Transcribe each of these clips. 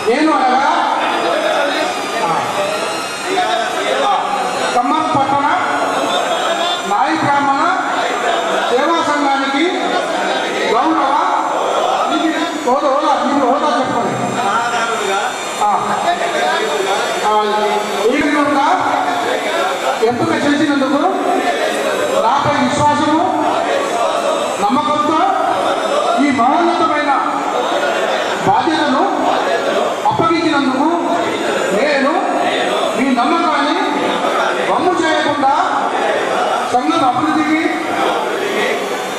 నేను అనగా ఖమ్మం పట్టణ నాయి బ్రాహ్మణ సేవా సంఘానికి గౌరవ హోదా చెప్పండి ఈ విధంగా ఎంపిక చేసినందుకు నాపై విశ్వాసము నమ్మకంతో ఈ మహోన్నతమైన బాధ్యతను అప్పగించినందుకు నేను మీ నమ్మకాన్ని వమ్ము చేయకుండా సంఘం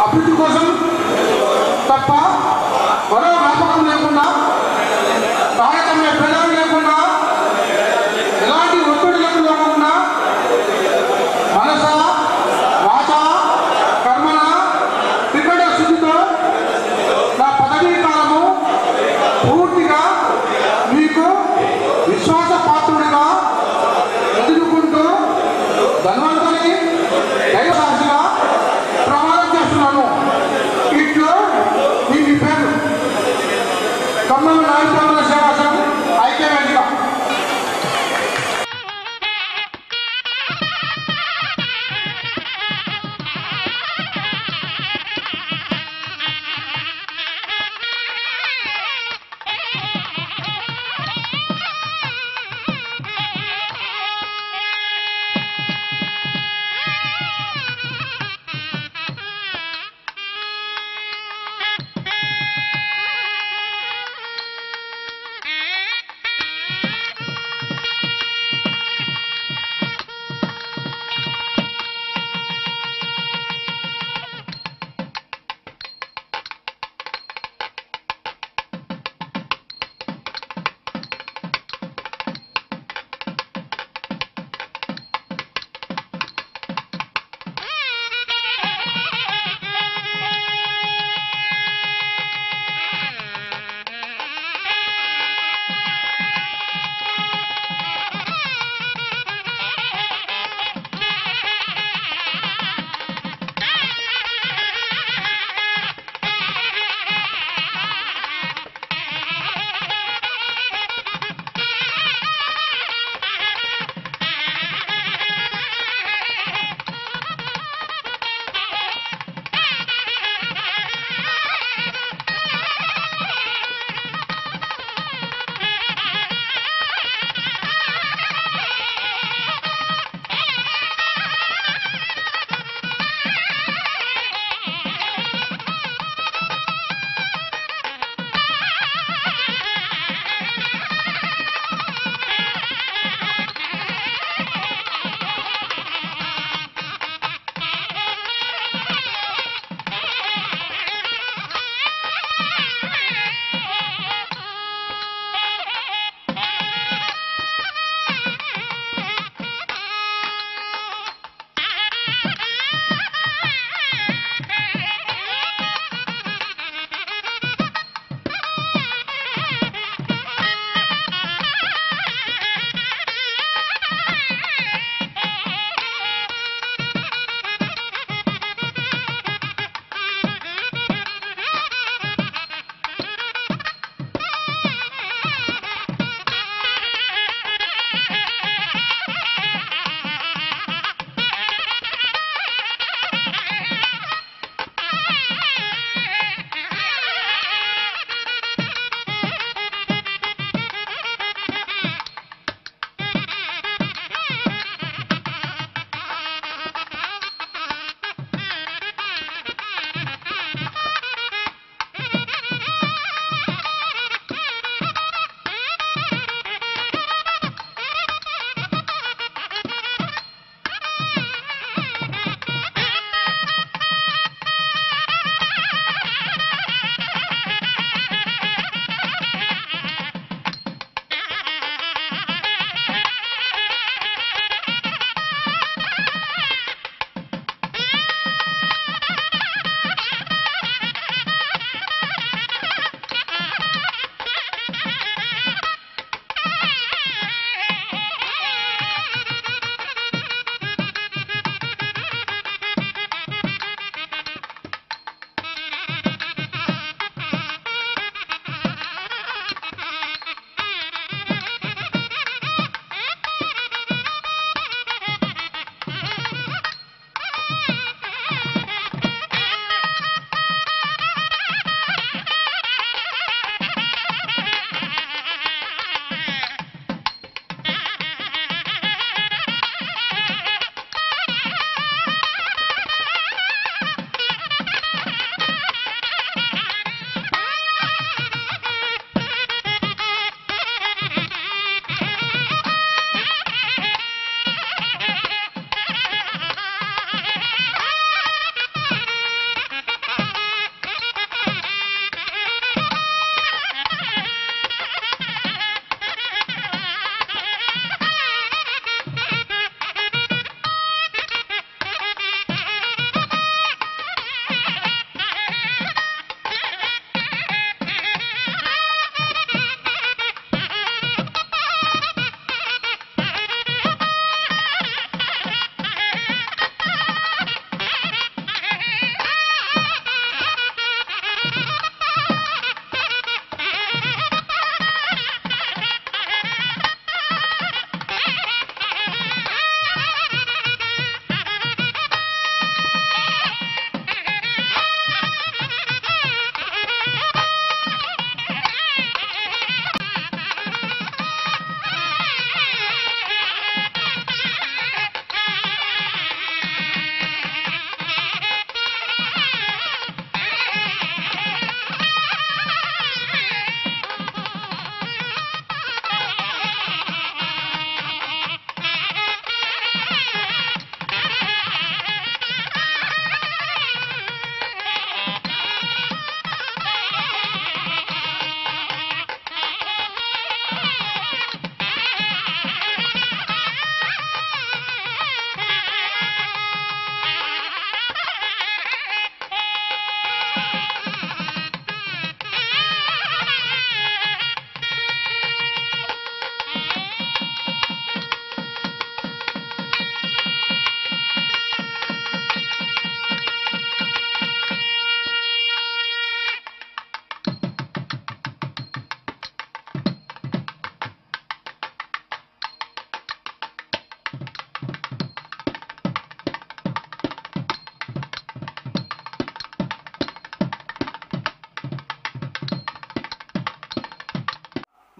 అభివృద్ధి కోసం తప్ప మరో వ్యాపకం లేకుండా తారతమ్య భేదాలు లేకుండా ఎలాంటి ఒత్తిడులకు లేకుండా మనస వాచ కర్మన త్రికట శుద్ధితో నా పదవీ కాలము పూర్తిగా మీకు విశ్వాస పాత్రుడిగా ఎదుర్కొంటూ ధన్వంతరి దైవసాక్షిగా ప్రమాణం చేస్తున్నాను. ఇట్లు మీ పేరు ఖమ్మం నాయి బ్రాహ్మణ సేవా సంఘం ఐక్యవేదిక.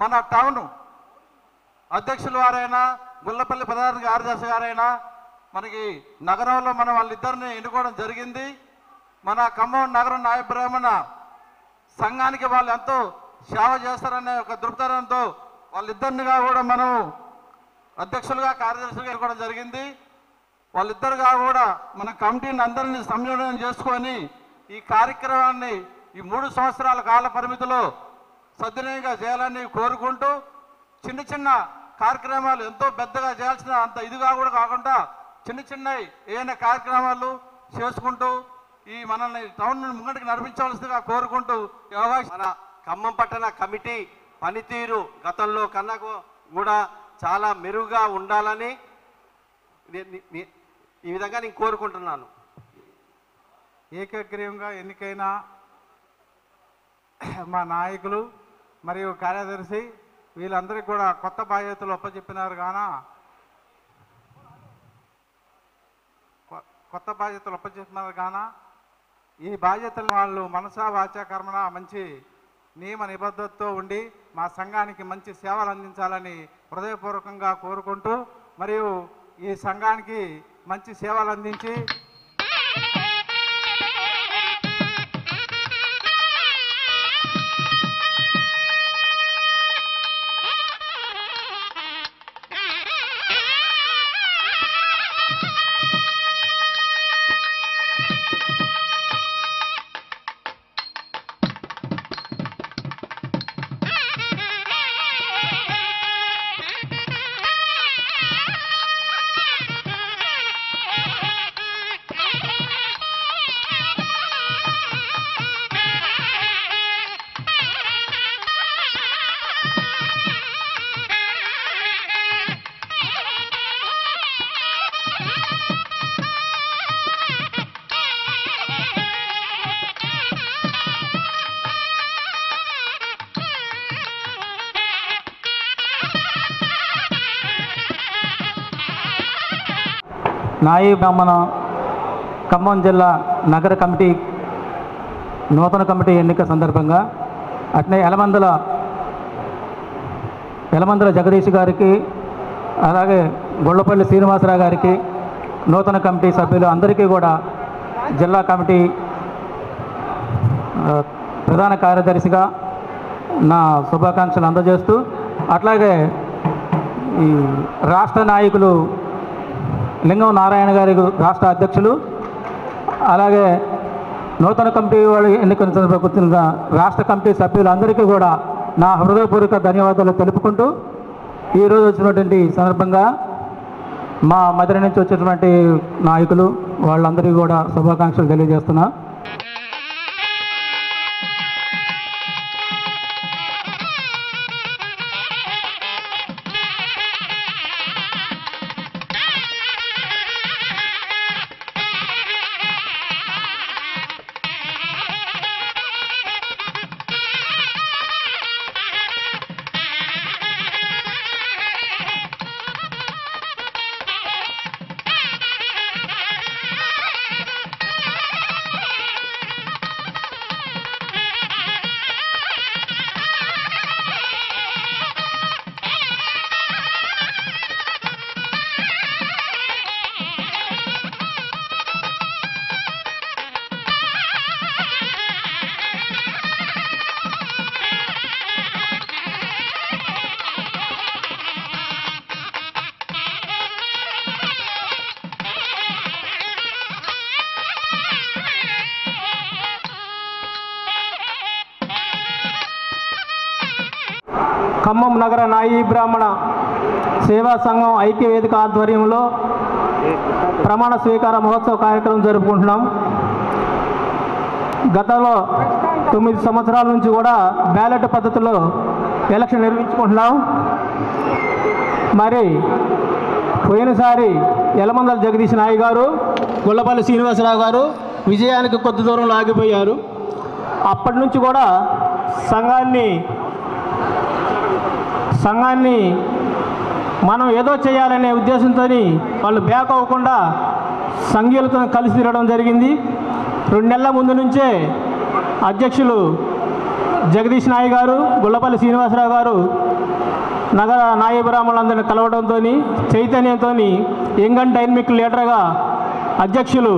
మన టౌన్ అధ్యక్షుల వారైనా గుల్లపల్లి ప్రధాన కార్యదర్శి గారైనా మనకి నగరంలో మనం వాళ్ళిద్దరిని ఎన్నుకోవడం జరిగింది. మన ఖమ్మం నగరం నాయ బ్రాహ్మణ సంఘానికి వాళ్ళు ఎంతో సేవ చేస్తారనే ఒక దృక్పథంతో వాళ్ళిద్దరినిగా కూడా మనం అధ్యక్షులుగా కార్యదర్శులుగా ఎన్నుకోవడం జరిగింది. వాళ్ళిద్దరుగా కూడా మన కమిటీని అందరినీ సంయోజనం చేసుకొని ఈ కార్యక్రమాన్ని ఈ 3 సంవత్సరాల కాల పరిమితిలో సద్వినియోగంగా చేయాలని కోరుకుంటూ చిన్న చిన్న కార్యక్రమాలు ఎంతో పెద్దగా చేయాల్సిన అంత ఇదిగా కూడా కాకుండా చిన్న చిన్నవి ఏమైనా కార్యక్రమాలు చేసుకుంటూ ఈ మనల్ని టౌన్ ముంగటికి నడిపించవలసిందిగా కోరుకుంటూ మన ఖమ్మం పట్టణ కమిటీ పనితీరు గతంలో కన్నా కూడా చాలా మెరుగ్గా ఉండాలని ఈ విధంగా నేను కోరుకుంటున్నాను. ఏకగ్రీవంగా ఎన్నికైన మా నాయకులు మరియు కార్యదర్శి వీళ్ళందరికీ కూడా కొత్త బాధ్యతలు అప్పచెప్పినారు కాన ఈ బాధ్యతలు వాళ్ళు మనసా వాచా కర్మణ మంచి నియమ నిబద్ధతతో ఉండి మా సంఘానికి మంచి సేవలు అందించాలని హృదయపూర్వకంగా కోరుకుంటూ మరియు ఈ సంఘానికి మంచి సేవలు అందించి నాయి బ్రాహ్మణ ఖమ్మం జిల్లా నగర కమిటీ నూతన కమిటీ ఎన్నిక సందర్భంగా అట్నే యలమందల జగదీష్ గారికి అలాగే గొల్లపల్లి శ్రీనివాసరావు గారికి నూతన కమిటీ సభ్యులు అందరికీ కూడా జిల్లా కమిటీ ప్రధాన కార్యదర్శిగా నా శుభాకాంక్షలు అందజేస్తూ అట్లాగే ఈ రాష్ట్ర నాయకులు లింగం నారాయణ గారి రాష్ట్ర అధ్యక్షులు అలాగే నూతన కమిటీ వాళ్ళు ఎన్నికల సందర్భంగా రాష్ట్ర కమిటీ సభ్యులందరికీ కూడా నా హృదయపూర్వక ధన్యవాదాలు తెలుపుకుంటూ ఈరోజు వచ్చినటువంటి సందర్భంగా మా మధుర నుంచి వచ్చినటువంటి నాయకులు వాళ్ళందరికీ కూడా శుభాకాంక్షలు తెలియజేస్తున్నా. ఖమ్మం నగర నాయి బ్రాహ్మణ సేవా సంఘం ఐక్యవేదిక ఆధ్వర్యంలో ప్రమాణ స్వీకార మహోత్సవ కార్యక్రమం జరుపుకుంటున్నాం. గతంలో 9 సంవత్సరాల నుంచి కూడా బ్యాలెట్ పద్ధతిలో ఎలక్షన్ నిర్వహించుకుంటున్నాం. మరి పోయినసారి యలమందల జగదీష్ నాయ్ గారు గుల్లపల్లి శ్రీనివాసరావు గారు విజయానికి కొద్ది దూరంలో ఆగిపోయారు. అప్పటి నుంచి కూడా సంఘాన్ని మనం ఏదో చేయాలనే ఉద్దేశంతో వాళ్ళు బ్యాక్ అవ్వకుండా సంఘీయులతో కలిసి తిరగడం జరిగింది. 2 నెలల ముందు నుంచే అధ్యక్షులు జగదీష్ నాయ్ గారు, గుళ్ళపల్లి శ్రీనివాసరావు గారు నగర నాయ బ్రాహ్మణులందరినీ కలవడంతో చైతన్యంతో యంగ్ అండ్ డైనమిక్ లీడర్గా అధ్యక్షులు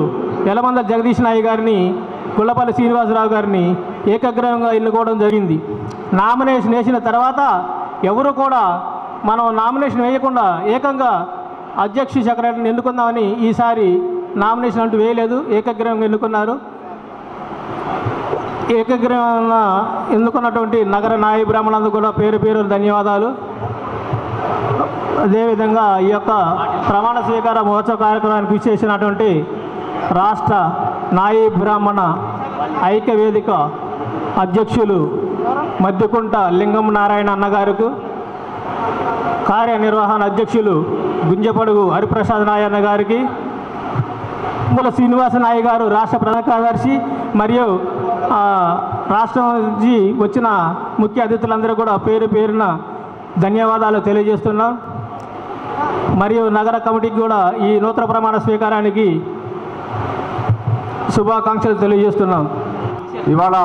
యలమందల జగదీష్ నాయ్ గారిని, గుళ్ళపల్లి శ్రీనివాసరావు గారిని ఏకగ్రీవంగా ఎన్నుకోవడం జరిగింది. నామినేషన్ వేసిన తర్వాత ఎవరు కూడా మనం నామినేషన్ వేయకుండా ఏకంగా అధ్యక్ష సెక్రటరీని ఎన్నుకుందామని ఈసారి నామినేషన్ అంటూ వేయలేదు, ఏకగ్రీవంగా ఎన్నుకున్నారు. ఏకగ్రీవంగా ఎన్నుకున్నటువంటి నగర నాయ బ్రాహ్మణులందరూ కూడా పేరు పేరు ధన్యవాదాలు. అదేవిధంగా ఈ యొక్క ప్రమాణ స్వీకార మహోత్సవ కార్యక్రమానికి విచ్చేసినటువంటి రాష్ట్ర నాయ బ్రాహ్మణ ఐక్య వేదిక అధ్యక్షులు మద్దికుంట లింగం నారాయణ అన్నగారికి, కార్యనిర్వహణ అధ్యక్షులు గుంజపడుగు హరిప్రసాద్ నాయన్న గారికి, తుమ్మల శ్రీనివాస నాయ్ గారు రాష్ట్ర ప్రధాన కార్యదర్శి, మరియు రాష్ట్రం నుంచి వచ్చిన ముఖ్య అతిథులందరూ కూడా పేరు పేరున ధన్యవాదాలు తెలియజేస్తున్నాం. మరియు నగర కమిటీకి కూడా ఈ నూతన ప్రమాణ స్వీకారానికి శుభాకాంక్షలు తెలియజేస్తున్నాం. ఇవాళ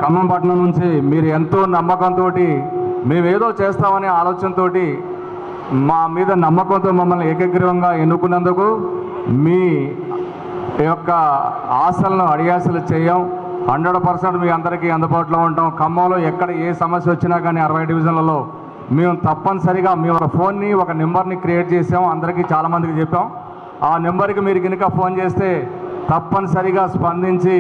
ఖమ్మం పట్టణం నుంచి మీరు ఎంతో నమ్మకంతో మేమేదో చేస్తామనే ఆలోచనతో మా మీద నమ్మకంతో మమ్మల్ని ఏకగ్రీవంగా ఎన్నుకున్నందుకు మీ యొక్క ఆశలను అడియాసలు చేయం. 100% మీ అందరికీ అందుబాటులో ఉంటాం. ఖమ్మంలో ఎక్కడ ఏ సమస్య వచ్చినా కానీ 60 డివిజన్లలో మేము తప్పనిసరిగా మేము ఒక ఫోన్ని, ఒక నెంబర్ని క్రియేట్ చేసాం. అందరికీ చాలామందికి చెప్పాం. ఆ నెంబర్కి మీరు కనుక ఫోన్ చేస్తే తప్పనిసరిగా స్పందించి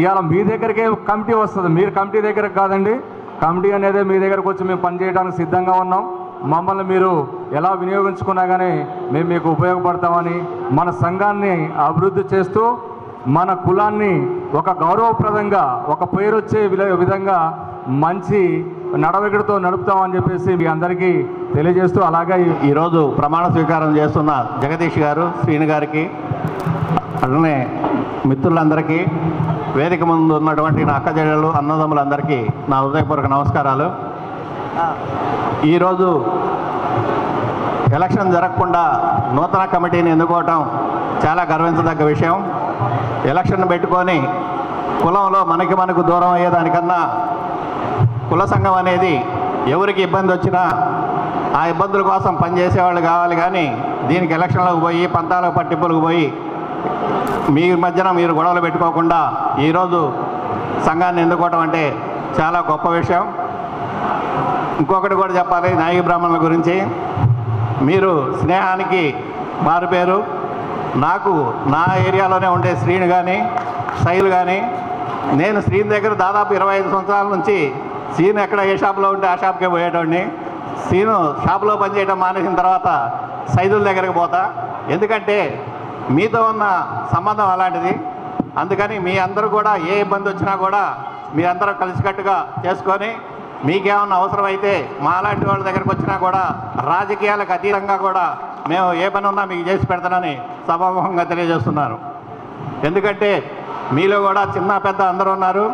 ఇవాళ మీ దగ్గరికే కమిటీ వస్తుంది. మీరు కమిటీ దగ్గరకు కాదండి, కమిటీ అనేది మీ దగ్గరకు వచ్చి మేము పనిచేయడానికి సిద్ధంగా ఉన్నాం. మమ్మల్ని మీరు ఎలా వినియోగించుకున్నా కానీ మేము మీకు ఉపయోగపడతామని, మన సంఘాన్ని అభివృద్ధి చేస్తూ మన కులాన్ని ఒక గౌరవప్రదంగా, ఒక పేరు వచ్చే విధంగా మంచి నడవడికతో నడుపుతామని చెప్పేసి మీ అందరికీ తెలియజేస్తూ, అలాగే ఈరోజు ప్రమాణ స్వీకారం చేస్తున్న జగదీష్ గారు, శ్రీను గారికి, అట్లనే మిత్రులందరికీ, వేదిక ముందు ఉన్నటువంటి నా అక్కచెల్లెలు, అన్నదమ్ములందరికీ నా హృదయపూర్వక నమస్కారాలు. ఈరోజు ఎలక్షన్ జరగకుండా నూతన కమిటీని ఎన్నుకోవటం చాలా గర్వించదగ్గ విషయం. ఎలక్షన్ పెట్టుకొని కులంలో మనకు దూరం అయ్యేదానికన్నా కుల సంఘం అనేది ఎవరికి ఇబ్బంది వచ్చినా ఆ ఇబ్బందుల కోసం పనిచేసేవాళ్ళు కావాలి. కానీ దీనికి ఎలక్షన్లకు పోయి పంతాలకు పట్టింపులకు పోయి మీ మధ్యన మీరు గొడవలు పెట్టుకోకుండా ఈరోజు సంఘాన్ని ఎన్నుకోవటం అంటే చాలా గొప్ప విషయం. ఇంకొకటి కూడా చెప్పాలి నాయ బ్రాహ్మణుల గురించి. మీరు స్నేహానికి మారుపేరు. నాకు నా ఏరియాలోనే ఉండే శ్రీను కానీ, శైలు కానీ, నేను శ్రీను దగ్గర దాదాపు 25 సంవత్సరాల నుంచి శ్రీను ఎక్కడ ఏ షాప్లో ఉంటే ఆ షాప్కే పోయేటోడిని. శ్రీను షాప్లో పనిచేయడం మానేసిన తర్వాత సైదుల దగ్గరికి పోతా. ఎందుకంటే మీతో ఉన్న సంబంధం అలాంటిది. అందుకని మీ అందరూ కూడా ఏ ఇబ్బంది వచ్చినా కూడా మీ అందరూ కలిసికట్టుగా చేసుకొని, మీకేమన్నా అవసరమైతే మా అలాంటి వాళ్ళ దగ్గరకు వచ్చినా కూడా రాజకీయాలకు అతీతంగా కూడా మేము ఏ పని ఉన్నా మీకు చేసి పెడతానని సభాముఖంగా తెలియజేస్తున్నాను. ఎందుకంటే మీలో కూడా చిన్న పెద్ద అందరూ ఉన్నారు.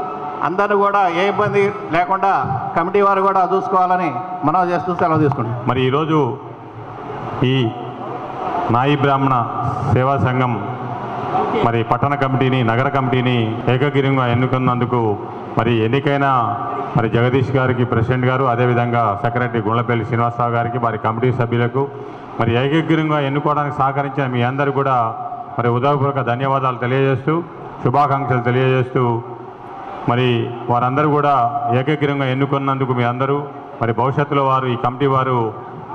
అందరూ కూడా ఏ ఇబ్బంది లేకుండా కమిటీ వారు కూడా చూసుకోవాలని మనం చేస్తూ సెలవు తీసుకుంటాం. మరి ఈరోజు ఈ నాయి బ్రాహ్మణ సేవా సంఘం మరి పట్టణ కమిటీని, నగర కమిటీని ఏకగ్రీవంగా ఎన్నుకున్నందుకు మరి ఎన్నికైన మరి జగదీష్ గారికి, ప్రెసిడెంట్ గారు, అదేవిధంగా సెక్రటరీ గుండ్లపల్లి శ్రీనివాసరావు గారికి, వారి కమిటీ సభ్యులకు, మరి ఏకగ్రీవంగా ఎన్నుకోవడానికి సహకరించిన మీ అందరూ కూడా మరి ఉదయపూర్వక ధన్యవాదాలు తెలియజేస్తూ, శుభాకాంక్షలు తెలియజేస్తూ, మరి వారందరూ కూడా ఏకగ్రీవంగా ఎన్నుకున్నందుకు మీ అందరూ మరి భవిష్యత్తులో వారు, ఈ కమిటీ వారు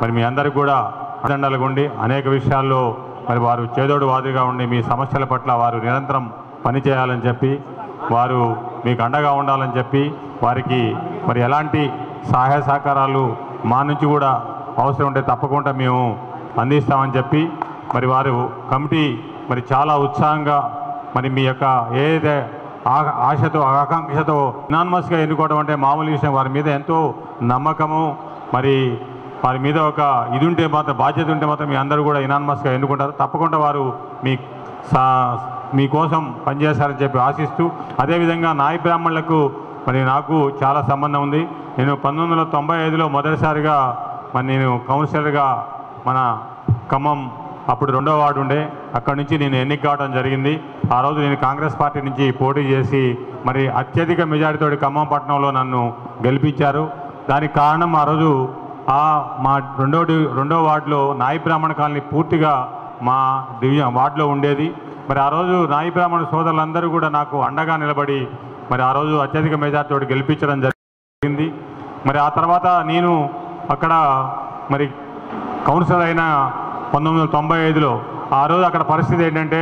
మరి మీ అందరికీ కూడా అండగా ఉండి అనేక విషయాల్లో మరి వారు చేదోడు వాదుగా ఉండి మీ సమస్యల పట్ల వారు నిరంతరం పనిచేయాలని చెప్పి, వారు మీకు అండగా ఉండాలని చెప్పి, వారికి మరి ఎలాంటి సహాయ సహకారాలు మా నుంచి కూడా అవసరం ఉంటే తప్పకుండా మేము అందిస్తామని చెప్పి, మరి వారు కమిటీ మరి చాలా ఉత్సాహంగా మరి మీ యొక్క ఏదైతే ఆశతో, ఆకాంక్షతో యునానిమస్గా ఎన్నుకోవడం అంటే మామూలు విషయం. వారి మీద ఎంతో నమ్మకము, మరి వారి మీద ఒక ఇది ఉంటే మాత్రం, బాధ్యత ఉంటే మాత్రం మీ అందరూ కూడా యునానిమస్గా ఎన్నుకుంటారు. తప్పకుండా వారు మీకోసం పనిచేస్తారని చెప్పి ఆశిస్తూ, అదేవిధంగా నాయ బ్రాహ్మణులకు మరి నాకు చాలా సంబంధం ఉంది. నేను 1995లో మొదటిసారిగా మరి నేను కౌన్సిలర్గా మన ఖమ్మం అప్పుడు 2వ వార్డు ఉండే, అక్కడి నుంచి నేను ఎన్నిక కావడం జరిగింది. ఆ రోజు నేను కాంగ్రెస్ పార్టీ నుంచి పోటీ చేసి మరి అత్యధిక మెజారిటీతో ఖమ్మం పట్టణంలో నన్ను గెలిపించారు. దానికి కారణం ఆ రోజు మా రెండో వార్డులో నాయి బ్రాహ్మణ కాలనీ పూర్తిగా మా వార్డులో ఉండేది. మరి ఆ రోజు నాయి బ్రాహ్మణ సోదరులందరూ కూడా నాకు అండగా నిలబడి మరి ఆ రోజు అత్యధిక మెజారిటీతో గెలిపించడం జరిగింది. మరి ఆ తర్వాత నేను అక్కడ మరి కౌన్సిలర్ అయిన 1995లో ఆ రోజు అక్కడ పరిస్థితి ఏంటంటే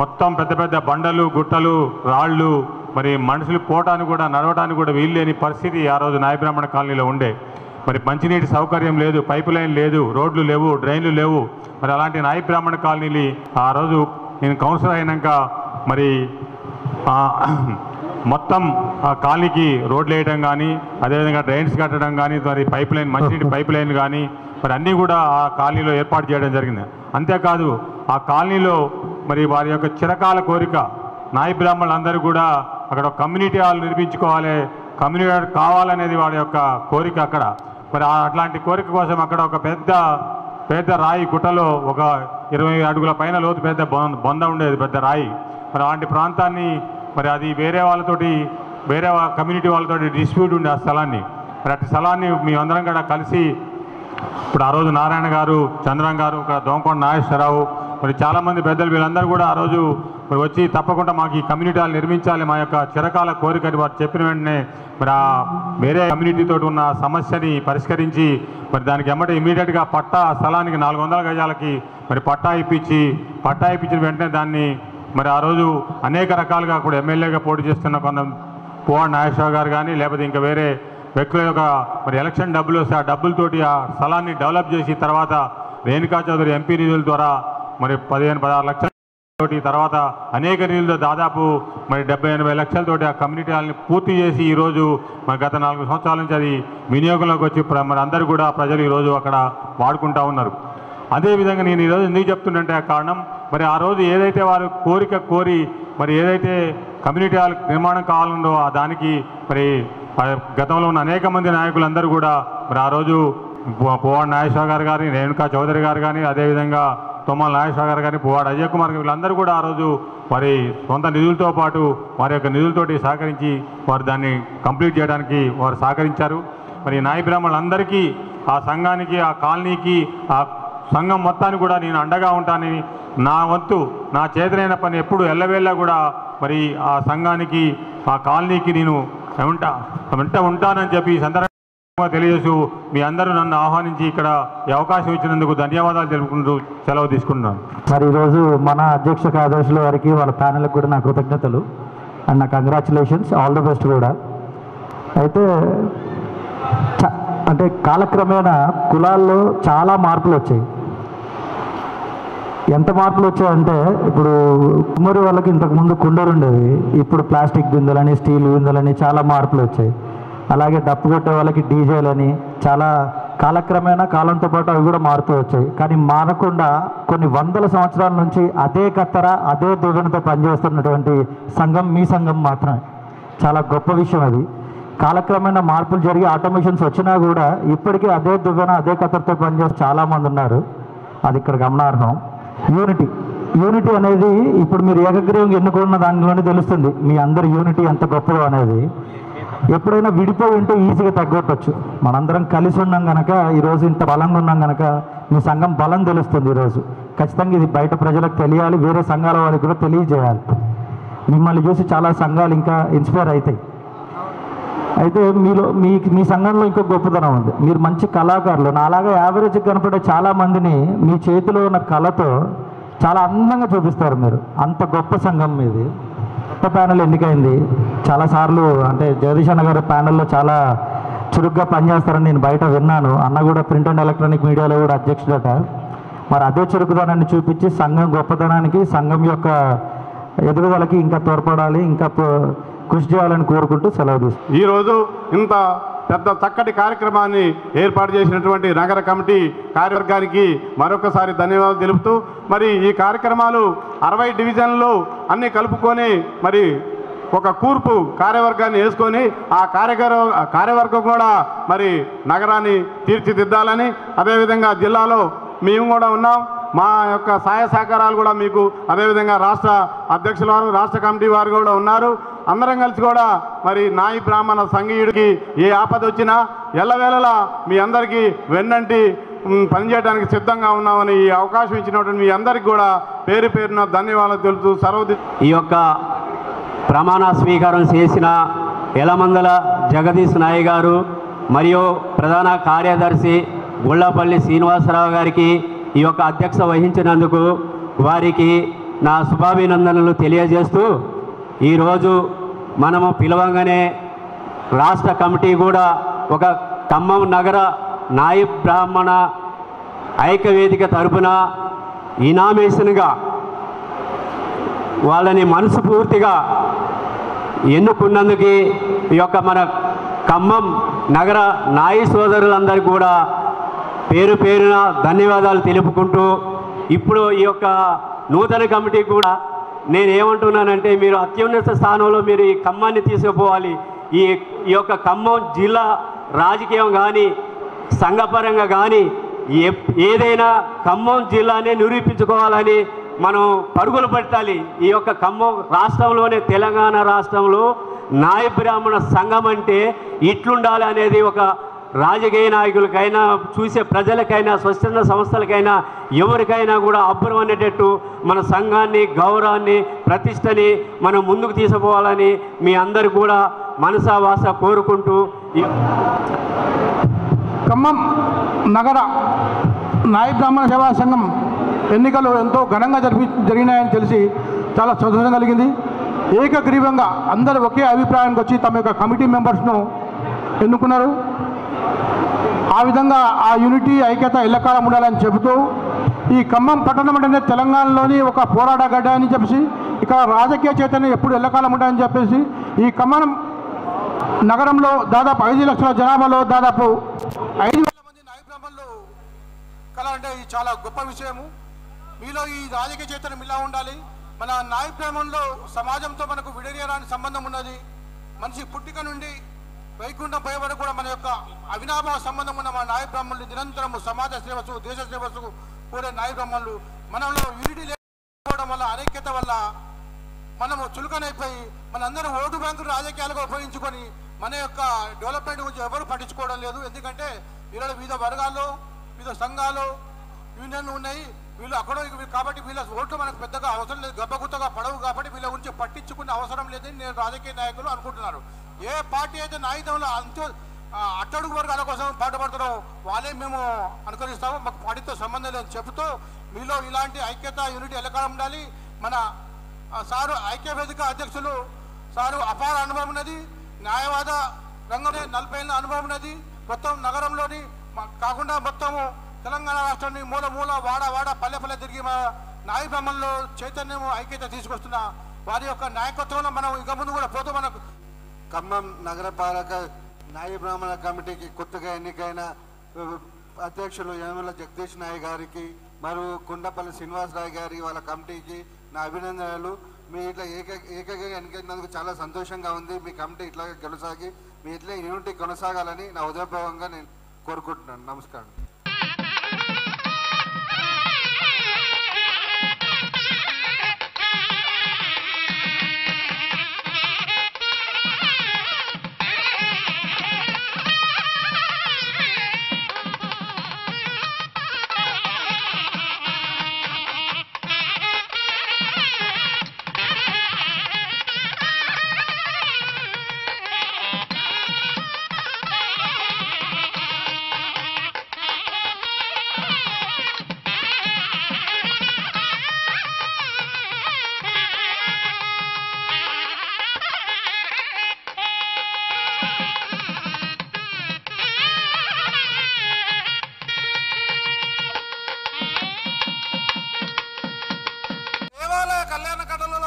మొత్తం పెద్ద పెద్ద బండలు, గుట్టలు, రాళ్ళు, మరి మనుషులు పోవటానికి కూడా నడవటానికి కూడా వీలు లేని పరిస్థితి ఆ రోజు నాయి బ్రాహ్మణ కాలనీలో ఉండే. మరి మంచినీటి సౌకర్యం లేదు, పైపు లైన్ లేదు, రోడ్లు లేవు, డ్రైన్లు లేవు. మరి అలాంటి నాయి బ్రాహ్మణ కాలనీలు ఆ రోజు నేను కౌన్సిలర్ అయినాక మరి మొత్తం ఆ కాలనీకి రోడ్లు వేయడం కానీ, అదేవిధంగా డ్రైన్స్ కట్టడం కానీ, మరి పైప్ లైన్, మంచినీటి పైప్ లైన్ కానీ మరి అన్నీ కూడా ఆ కాలనీలో ఏర్పాటు చేయడం జరిగింది. అంతేకాదు ఆ కాలనీలో మరి వారి యొక్క చిరకాల కోరిక నాయి బ్రాహ్మణులందరూ కూడా అక్కడ కమ్యూనిటీ హాల్ నిర్మించుకోవాలి, కమ్యూనిటీ హాల్ కావాలనేది వారి యొక్క కోరిక అక్కడ. మరి అట్లాంటి కోరిక కోసం అక్కడ ఒక పెద్ద రాయి గుట్టలో ఒక 20 అడుగుల పైన లోతు పెద్ద బొంద ఉండేది, పెద్ద రాయి. మరి అలాంటి ప్రాంతాన్ని మరి అది వేరే కమ్యూనిటీ వాళ్ళతోటి డిస్ప్యూట్ ఉండే ఆ స్థలాన్ని. మరి అటు స్థలాన్ని మేమందరం కూడా కలిసి ఇప్పుడు ఆ రోజు నారాయణ గారు, చంద్రం గారు, ఇక్కడ దోమకొండ నాగేశ్వరరావు, మరి చాలామంది పెద్దలు వీళ్ళందరూ కూడా ఆ రోజు మరి వచ్చి తప్పకుండా మాకు ఈ కమ్యూనిటీ హాల్ నిర్మించాలి, మా యొక్క చిరకాల కోరికని వారు చెప్పిన వెంటనే మరి ఆ వేరే కమ్యూనిటీతో ఉన్న సమస్యని పరిష్కరించి మరి దానికి ఎమ్మటే ఇమీడియట్గా పట్టా స్థలానికి 400 గజాలకి మరి పట్టా ఇప్పించిన వెంటనే దాన్ని మరి ఆ రోజు అనేక రకాలుగా కూడా ఎమ్మెల్యేగా పోటీ చేస్తున్న కొంత పువ్వాడ నాగేశ్వరరావు గారు కానీ లేకపోతే ఇంకా వేరే వ్యక్తుల యొక్క మరి ఎలక్షన్ డబ్బులు వస్తే ఆ డబ్బులతోటి ఆ స్థలాన్ని డెవలప్ చేసి తర్వాత రేణుకా చౌదరి ఎంపీ నిధుల ద్వారా మరి 15-16 లక్షల తర్వాత అనేక నిధులతో దాదాపు మరి 70-80 లక్షలతోటి ఆ కమ్యూనిటీ హాల్ని పూర్తి చేసి ఈరోజు మరి గత 4 సంవత్సరాల నుంచి అది వినియోగంలోకి వచ్చి మరి అందరూ కూడా ప్రజలు ఈరోజు అక్కడ వాడుకుంటూ ఉన్నారు. అదేవిధంగా నేను ఈరోజు ఎందుకు చెప్తుందంటే ఆ కారణం మరి ఆ రోజు ఏదైతే వారు కోరి మరి ఏదైతే కమ్యూనిటీ హాల్ నిర్మాణం కావాలందో దానికి మరి గతంలో ఉన్న అనేక మంది నాయకులందరూ కూడా మరి ఆ రోజు పువ్వాడ నాగేశ్వరరావు గారు కానీ, రేణుకా చౌదరి గారు కానీ, అదేవిధంగా తుమ్మల నాగేశ్వరరావు గారు కానీ, పువ్వాడ అజయ్ కుమార్ వీళ్ళందరూ కూడా ఆ రోజు వారి సొంత నిధులతో పాటు వారి యొక్క నిధులతోటి సహకరించి వారు దాన్ని కంప్లీట్ చేయడానికి వారు సహకరించారు. మరి నాయి బ్రాహ్మణులందరికీ, ఆ సంఘానికి, ఆ కాలనీకి, ఆ సంఘం మొత్తానికి కూడా నేను అండగా ఉంటానని, నా వంతు నా చేతనైన పని ఎప్పుడు ఎల్లవేళ్ళ కూడా మరి ఆ సంఘానికి, ఆ కాలనీకి నేను వెంట ఉంటానని చెప్పి ఈ సందర్భంగా తెలియజేస్తూ మీ అందరూ నన్ను ఆహ్వానించి ఇక్కడ ఈ అవకాశం ఇచ్చినందుకు ధన్యవాదాలు తెలుపుకుంటూ సెలవు తీసుకుంటున్నాను. మరి ఈరోజు మన అధ్యక్ష కార్యదర్శుల వారికి, వాళ్ళ ప్యానెల్కి కూడా నా కృతజ్ఞతలు అండ్ నా కంగ్రాచులేషన్స్, ఆల్ ది బెస్ట్ కూడా. అయితే అంటే కాలక్రమేణా కులాల్లో చాలా మార్పులు వచ్చాయి. ఎంత మార్పులు వచ్చాయంటే ఇప్పుడు కుమ్మరి వాళ్ళకి ఇంతకుముందు కుండలు ఉండేవి, ఇప్పుడు ప్లాస్టిక్ బిందెలని, స్టీల్ బిందెలని చాలా మార్పులు వచ్చాయి. అలాగే డప్పు కొట్టే వాళ్ళకి డీజేలని చాలా కాలక్రమేణా కాలంతో పాటు అవి కూడా మారుతూ వచ్చాయి. కానీ మారకుండా కొన్ని వందల సంవత్సరాల నుంచి అదే కత్తెర, అదే దువ్వెనతో పనిచేస్తున్నటువంటి సంఘం మీ సంఘం మాత్రమే. చాలా గొప్ప విషయం అది. కాలక్రమేణా మార్పులు జరిగి ఆటోమేషన్స్ వచ్చినా కూడా ఇప్పటికీ అదే దువ్వెన, అదే కత్తెరతో పనిచేస్తూ చాలామంది ఉన్నారు. అది ఇక్కడ గమనార్హం. యూనిటీ అనేది ఇప్పుడు మీరు ఏకగ్రీవంగా ఎన్నుకున్న దానిలోనే తెలుస్తుంది మీ అందరి యూనిటీ ఎంత గొప్పదో అనేది. ఎప్పుడైనా విడిపోయి ఉంటే ఈజీగా తగ్గొట్టచ్చు. మనందరం కలిసి ఉన్నాం కనుక ఈరోజు ఇంత బలంగా ఉన్నాం కనుక మీ సంఘం బలం తెలుస్తుంది. ఈరోజు ఖచ్చితంగా ఇది బయట ప్రజలకు తెలియాలి, వేరే సంఘాల వాళ్ళకి కూడా తెలియజేయాలి. మిమ్మల్ని చూసి చాలా సంఘాలు ఇంకా ఇన్స్పైర్ అవుతాయి. అయితే మీ సంఘంలో ఇంకో గొప్పతనం ఉంది, మీరు మంచి కళాకారులు. నాలాగా యావరేజ్గా కనపడే చాలామందిని మీ చేతిలో ఉన్న కళతో చాలా అందంగా చూపిస్తారు మీరు. అంత గొప్ప సంఘం మీది. కొత్త ప్యానెల్ ఎన్నికైంది చాలాసార్లు. అంటే జగదీష్ అన్న గారు ప్యానెల్లో చాలా చురుగ్గా పనిచేస్తారని నేను బయట విన్నాను. అన్న కూడా ప్రింట్ అండ్ ఎలక్ట్రానిక్ మీడియాలో కూడా అధ్యక్షుడట. మరి అదే చురుకుదనాన్ని చూపించి సంఘం గొప్పతనానికి, సంఘం యొక్క ఎదుగుదలకి ఇంకా తోడ్పడాలి, ఇంకా కృషి చేయాలని కోరుకుంటూ సెలవు తీసుకుంటాం. ఈరోజు ఇంత పెద్ద చక్కటి కార్యక్రమాన్ని ఏర్పాటు చేసినటువంటి నగర కమిటీ కార్యవర్గానికి మరొకసారి ధన్యవాదాలు తెలుపుతూ, మరి ఈ కార్యక్రమాలు 60 డివిజన్లు అన్నీ కలుపుకొని మరి ఒక కూర్పు కార్యవర్గాన్ని వేసుకొని ఆ కార్యవర్గం కూడా మరి నగరాన్ని తీర్చిదిద్దాలని, అదేవిధంగా జిల్లాలో మేము కూడా ఉన్నాం. మా యొక్క సహాయ సహకారాలు కూడా మీకు అదేవిధంగా రాష్ట్ర అధ్యక్షుల వారు రాష్ట్ర కమిటీ వారు కూడా ఉన్నారు. అందరం కలిసి కూడా మరి నాయి బ్రాహ్మణ సంఘీయుడికి ఏ ఆపద వచ్చినా ఎల్లవేళలా మీ అందరికీ వెన్నంటి పనిచేయడానికి సిద్ధంగా ఉన్నామని ఈ అవకాశం ఇచ్చినటువంటి మీ అందరికీ కూడా పేరు పేరున ధన్యవాదాలు తెలుపుతూ ఈ యొక్క ప్రమాణ స్వీకారం చేసిన ఎలమందల జగదీష్ నాయ్ గారు మరియు ప్రధాన కార్యదర్శి గుళ్ళపల్లి శ్రీనివాసరావు గారికి ఈ యొక్క అధ్యక్ష వహించినందుకు వారికి నా శుభాభినందనలు తెలియజేస్తూ ఈరోజు మనము పిలవంగానే రాష్ట్ర కమిటీ కూడా ఒక ఖమ్మం నగర నాయి బ్రాహ్మణ ఐక్యవేదిక తరపున ఇనామేషన్గా వాళ్ళని మనస్ఫూర్తిగా ఎన్నుకున్నందుకు ఈ యొక్క మన ఖమ్మం నగర నాయి సోదరులందరికీ కూడా పేరు పేరున ధన్యవాదాలు తెలుపుకుంటూ ఇప్పుడు ఈ యొక్క నూతన కమిటీ కూడా నేను ఏమంటున్నానంటే మీరు అత్యున్నత స్థానంలో మీరు ఈ ఖమ్మాన్ని తీసుకుపోవాలి. ఈ యొక్క ఖమ్మం జిల్లా రాజకీయం కానీ సంఘపరంగా కానీ ఏదైనా ఖమ్మం జిల్లానే నిరూపించుకోవాలని మనం పరుగులు పెట్టాలి. ఈ యొక్క ఖమ్మం రాష్ట్రంలోనే తెలంగాణ రాష్ట్రంలో నాయ బ్రాహ్మణ సంఘం అంటే ఇట్లుండాలి అనేది ఒక రాజకీయ నాయకులకైనా చూసే ప్రజలకైనా స్వచ్ఛంద సంస్థలకైనా ఎవరికైనా కూడా అబ్బురం అనేటట్టు మన సంఘాన్ని గౌరవాన్ని ప్రతిష్టని మనం ముందుకు తీసుకుపోవాలని మీ అందరు కూడా మనసావాస కోరుకుంటూ ఖమ్మం నగర నాయి బ్రాహ్మణ సేవా సంఘం ఎన్నికలు ఎంతో ఘనంగా జరిగినాయని తెలిసి చాలా సంతోషం కలిగింది. ఏకగ్రీవంగా అందరూ ఒకే అభిప్రాయానికి వచ్చి తమ యొక్క కమిటీ మెంబర్స్ను ఎన్నుకున్నారు. ఆ విధంగా ఆ యూనిటీ ఐక్యత ఎల్లకాలం ఉండాలని చెబుతూ ఈ ఖమ్మం పట్టణం అంటే తెలంగాణలోని ఒక పోరాట గడ్డ అని చెప్పేసి ఇక్కడ రాజకీయ చైతన్యం ఎప్పుడు ఎల్లకాలం ఉండాలని చెప్పేసి ఈ ఖమ్మం నగరంలో దాదాపు 5 లక్షల జనాభాలో దాదాపు 5,000 మంది నాయి బ్రాహ్మణులు కలాలంటే ఇది చాలా గొప్ప విషయము. మీలో ఈ రాజకీయ చైతన్యం ఇలా ఉండాలి. మన నాయి బ్రాహ్మణులు సమాజంతో మనకు విడదీయరాని సంబంధం ఉన్నది. మనిషి పుట్టిక నుండి వైకుంఠం పోయే వరకు కూడా మన యొక్క అవినాభావ సంబంధం ఉన్న మన నాయి బ్రాహ్మణులు నిరంతరము సమాజ సేవసు దేశ సేవసు కోరే నాయి బ్రాహ్మణులు మనలో యూనిటీ లేకపోవడం వల్ల అనైక్యత వల్ల మనము చులకనైపోయి మనందరం ఓటు బ్యాంకు రాజకీయాలుగా ఉపయోగించుకొని మన యొక్క డెవలప్మెంట్ గురించి ఎవరు పట్టించుకోవడం లేదు. ఎందుకంటే వీళ్ళ వివిధ వర్గాల్లో వివిధ సంఘాలు యూనియన్లు ఉన్నాయి. వీళ్ళు అక్కడ కాబట్టి వీళ్ళ ఓట్లు మనకు పెద్దగా అవసరం లేదు, గబ్బగుత్తగా పడవు కాబట్టి వీళ్ళ గురించి పట్టించుకునే అవసరం లేదని నేను రాజకీయ నాయకులు అనుకుంటున్నారు. ఏ పార్టీ అయితే నాయకులు అట్టడుగు వర్గాల కోసం పాటుపడుతున్నారో వాళ్ళే మేము అనుకరిస్తాము, మాకు పార్టీతో సంబంధం లేదని చెబుతూ మీలో ఇలాంటి ఐక్యత యూనిటీ ఎల్లకాలం ఉండాలి. మన సారు ఐక్యవేదిక అధ్యక్షులు సారు అపార అనుభవం ఉన్నది. న్యాయవాద రంగంలో 40 ఏళ్ళ అనుభవం ఉన్నది. మొత్తం నగరంలోని కాకుండా మొత్తము తెలంగాణ రాష్ట్రాన్ని మూల మూల వాడ వాడ పల్లె పల్లె తిరిగి మా నాయి బ్రాహ్మణులు చైతన్యం ఐక్యత తీసుకొస్తున్న వారి యొక్క నాయకత్వంలో మనం ఇక ముందు కూడా పోతూ మనకు ఖమ్మం నగరపాలక నాయి బ్రాహ్మణ కమిటీకి కొత్తగా ఎన్నికైన అధ్యక్షులు యనమల జగదీష్ నాయ్ గారికి మరియు కుండపల్లి శ్రీనివాసరావు గారి వాళ్ళ కమిటీకి నా అభినందనలు. మీ ఇట్లా ఏకగా ఎన్నికైనందుకు చాలా సంతోషంగా ఉంది. మీ కమిటీ ఇట్లాగే కొనసాగి మీ ఇట్లా యూనిటీ కొనసాగాలని నా ఉదయభావంగా నేను కోరుకుంటున్నాను. నమస్కారం.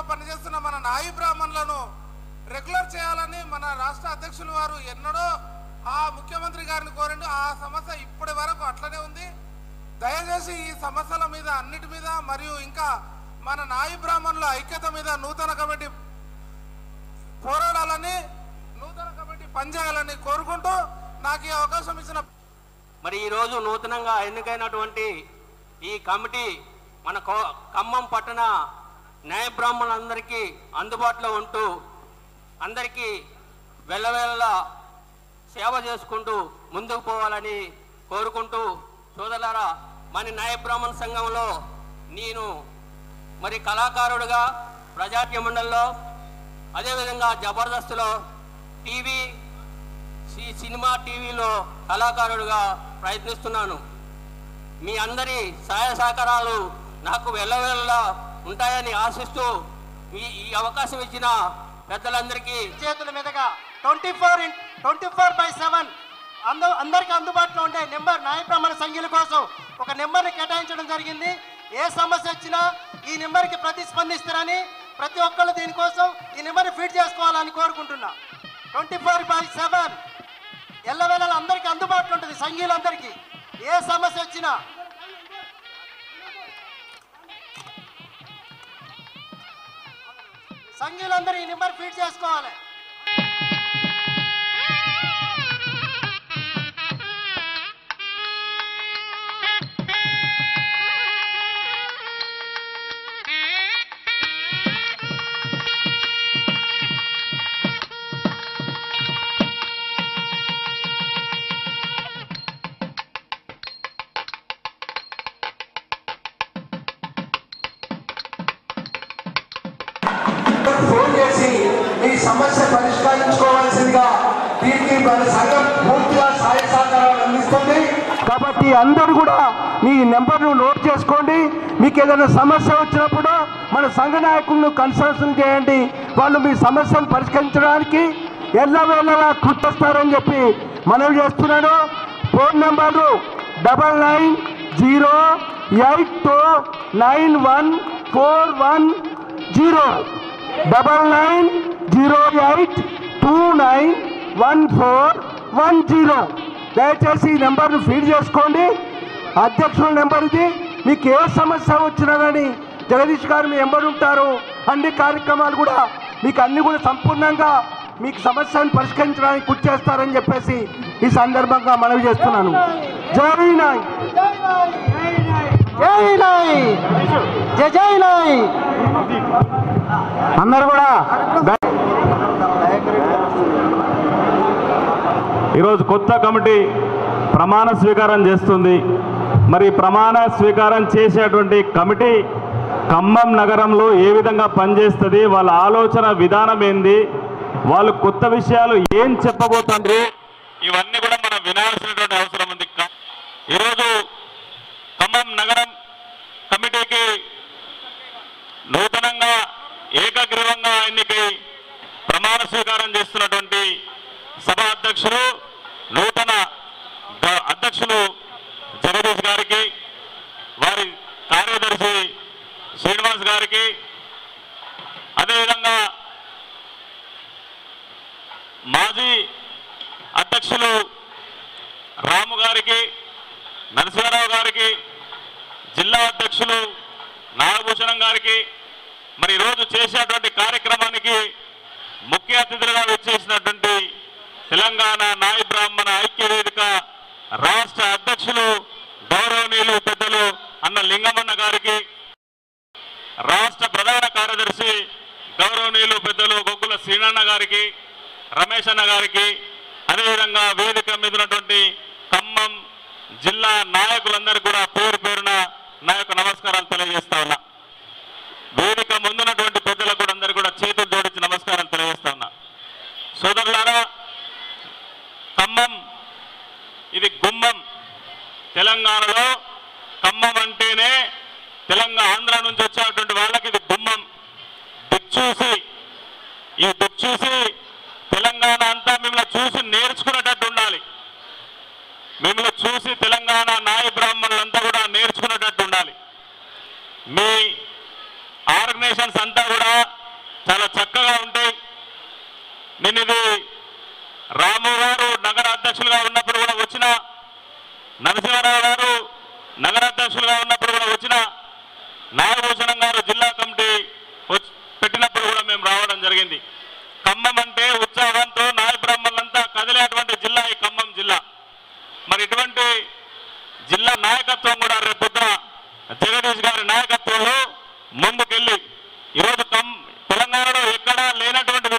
పనిచేస్తున్న మన నాయి బ్రాహ్మణులను రెగ్యులర్ చేయాలని మన రాష్ట్ర అధ్యక్షులు వారు ఎన్నడో ఆ ముఖ్యమంత్రి గారిని కోరండి. ఆ సమస్య ఇప్పటి వరకు అట్లనే ఉంది. దయచేసి ఈ సమస్యల మీద అన్నిటి మీద మరియు ఇంకా మన నాయి బ్రాహ్మణుల ఐక్యత మీద నూతన కమిటీ పోరాడాలని, నూతన కమిటీ పనిచేయాలని కోరుకుంటూ నాకు ఈ అవకాశం ఇచ్చిన మరి ఈరోజు నూతనంగా ఎన్నికైనటువంటి ఈ కమిటీ మన ఖమ్మం పట్టణ న్యాయ బ్రాహ్మణులందరికీ అందుబాటులో ఉంటూ అందరికీ వెళ్ళవేళలా సేవ చేసుకుంటూ ముందుకు పోవాలని కోరుకుంటూ, సోదరులారా, మన న్యాయ బ్రాహ్మణ సంఘంలో నేను మరి కళాకారుడుగా ప్రజాకీయ మండలిలో, అదేవిధంగా జబర్దస్త్లో, సినిమా టీవీలో కళాకారుడుగా ప్రయత్నిస్తున్నాను. మీ అందరి సహాయ సహకారాలు నాకు వెళ్ళవేళలా ఉంటాయని ఆశిస్తూ ఈ అవకాశం ఇచ్చిన పెద్దలందరికీ చేతుల మీదుగా 24/7 అందరికీ అందుబాటులో ఉండే నెంబర్ న్యాయ బ్రాహ్మణ సంఘుల కోసం ఒక నెంబర్ని కేటాయించడం జరిగింది. ఏ సమస్య వచ్చినా ఈ నెంబర్కి ప్రతిస్పందిస్తారని, ప్రతి ఒక్కళ్ళు దీనికోసం ఈ నెంబర్ని ఫీడ్ చేసుకోవాలని కోరుకుంటున్నా. 24/7 ఎల్లవేళలా అందరికీ అందుబాటులో ఉంటుంది. సంఘీయులందరికీ ఏ సమస్య వచ్చినా సంఘీయులందరూ ఈ నెంబర్ ఫీడ్ చేసుకోవాలి. ఫోన్ చేసి ఈ సమస్య పరిష్కరించుకోవాల్సిందిగా దీనికి మన సంఘం పూర్తిగా సహాయ సహకారాలు అందిస్తుంది. కాబట్టి అందరూ కూడా మీ నెంబర్ను నోట్ చేసుకోండి. మీకు ఏదైనా సమస్య వచ్చినప్పుడు మన సంఘ నాయకులను కన్సల్ట్ చేయండి. వాళ్ళు మీ సమస్యను పరిష్కరించడానికి ఎల్లవేళలా కృతస్తారని చెప్పి మనవి చేస్తున్నాను. Phone number 9908291410 9908291410. దయచేసి ఈ నెంబర్ను ఫీడ్ చేసుకోండి. అధ్యక్షుల నెంబర్ ఇది. మీకు ఏ సమస్య వచ్చినా కానీ జగదీష్ గారు మీ నెంబర్ ఉంటారు. అన్ని కార్యక్రమాలు కూడా మీకు అన్ని కూడా సంపూర్ణంగా మీకు సమస్యను పరిష్కరించడానికి కృషి చేస్తారని చెప్పేసి ఈ సందర్భంగా మనవి చేస్తున్నాను. జై నాయ్, జై నాయ్, జై జై నాయ్. అందరూ కూడా ఈరోజు కొత్త కమిటీ ప్రమాణ స్వీకారం చేస్తుంది. మరి ప్రమాణ స్వీకారం చేసేటువంటి కమిటీ ఖమ్మం నగరంలో ఏ విధంగా పనిచేస్తుంది, వాళ్ళ ఆలోచన విధానం ఏంది, వాళ్ళు కొత్త విషయాలు ఏం చెప్పబోతుంది, ఇవన్నీ కూడా మనం వినాల్సినటువంటి అవసరం ఉంది. ఈరోజు ఖమ్మం నగరం కమిటీకి నూతనంగా ఏకగ్రీవంగా ఎన్నికై ప్రమాణ స్వీకారం చేస్తున్నటువంటి సభా అధ్యక్షులు, నూతన అధ్యక్షులు జగదీష్ గారికి, వారి కార్యదర్శి శ్రీనివాస్ గారికి, అదేవిధంగా మాజీ అధ్యక్షులు రాము గారికి, నరసింహారావు గారికి, జిల్లా అధ్యక్షులు నాగభూషణం గారికి, మరి ఈరోజు చేసేటువంటి కార్యక్రమానికి ముఖ్య అతిథులుగా వచ్చేసినటువంటి తెలంగాణ నాయ బ్రాహ్మణ ఐక్య వేదిక రాష్ట్ర అధ్యక్షులు గౌరవనీయులు పెద్దలు అన్న లింగమన్న గారికి, రాష్ట్ర ప్రధాన కార్యదర్శి గౌరవనీయులు పెద్దలు గొగ్గుల శ్రీనన్న గారికి, రమేష్ అన్న గారికి, అదేవిధంగా వేదిక మీద ఉన్నటువంటి ఖమ్మం జిల్లా నాయకులందరికీ కూడా పేరు పేరున నా యొక్క నమస్కారాలు తెలియజేస్తా ఉన్నా. వేదిక ముందున్నటువంటి పెద్దలకు కూడా అందరికీ కూడా చేతులు జోడించి నమస్కారం తెలియజేస్తా ఉన్నా. సోదరులారా, ఖమ్మం ఇది గుమ్మం. తెలంగాణలో ఖమ్మం అంటేనే తెలంగాణ ఆంధ్ర నుంచి వచ్చేటువంటి వాళ్ళకి ఇది గుమ్మం. దిక్చూసి తెలంగాణ అంతా మిమ్మల్ని చూసి నేర్చుకునేటట్టు ఉండాలి. మిమ్మల్ని చూసి తెలంగాణ నాయ బ్రాహ్మణులంతా కూడా నేర్చుకునేటట్టు ఉండాలి. మీ ఆర్గనైజేషన్స్ అంతా కూడా చాలా చక్కగా ఉంటాయి. నేను ఇది రాము గారు నగర అధ్యక్షులుగా ఉన్నప్పుడు కూడా వచ్చిన, నరసింహారావు గారు నగర అధ్యక్షులుగా ఉన్నప్పుడు కూడా వచ్చిన, నాగభూషణం గారు జిల్లా కమిటీ పెట్టినప్పుడు కూడా మేము రావడం జరిగింది. ఖమ్మం అంటే ఉత్సాహంతో నాయ బ్రాహ్మణులంతా కదిలేటువంటి జిల్లా ఈ ఖమ్మం జిల్లా. మరి ఇటువంటి జిల్లా నాయకత్వం కూడా రేపొద్దున జగదీష్ గారి నాయకత్వంలో ముందుకెళ్ళి ఈరోజు తెలంగాణలో ఎక్కడా లేనటువంటి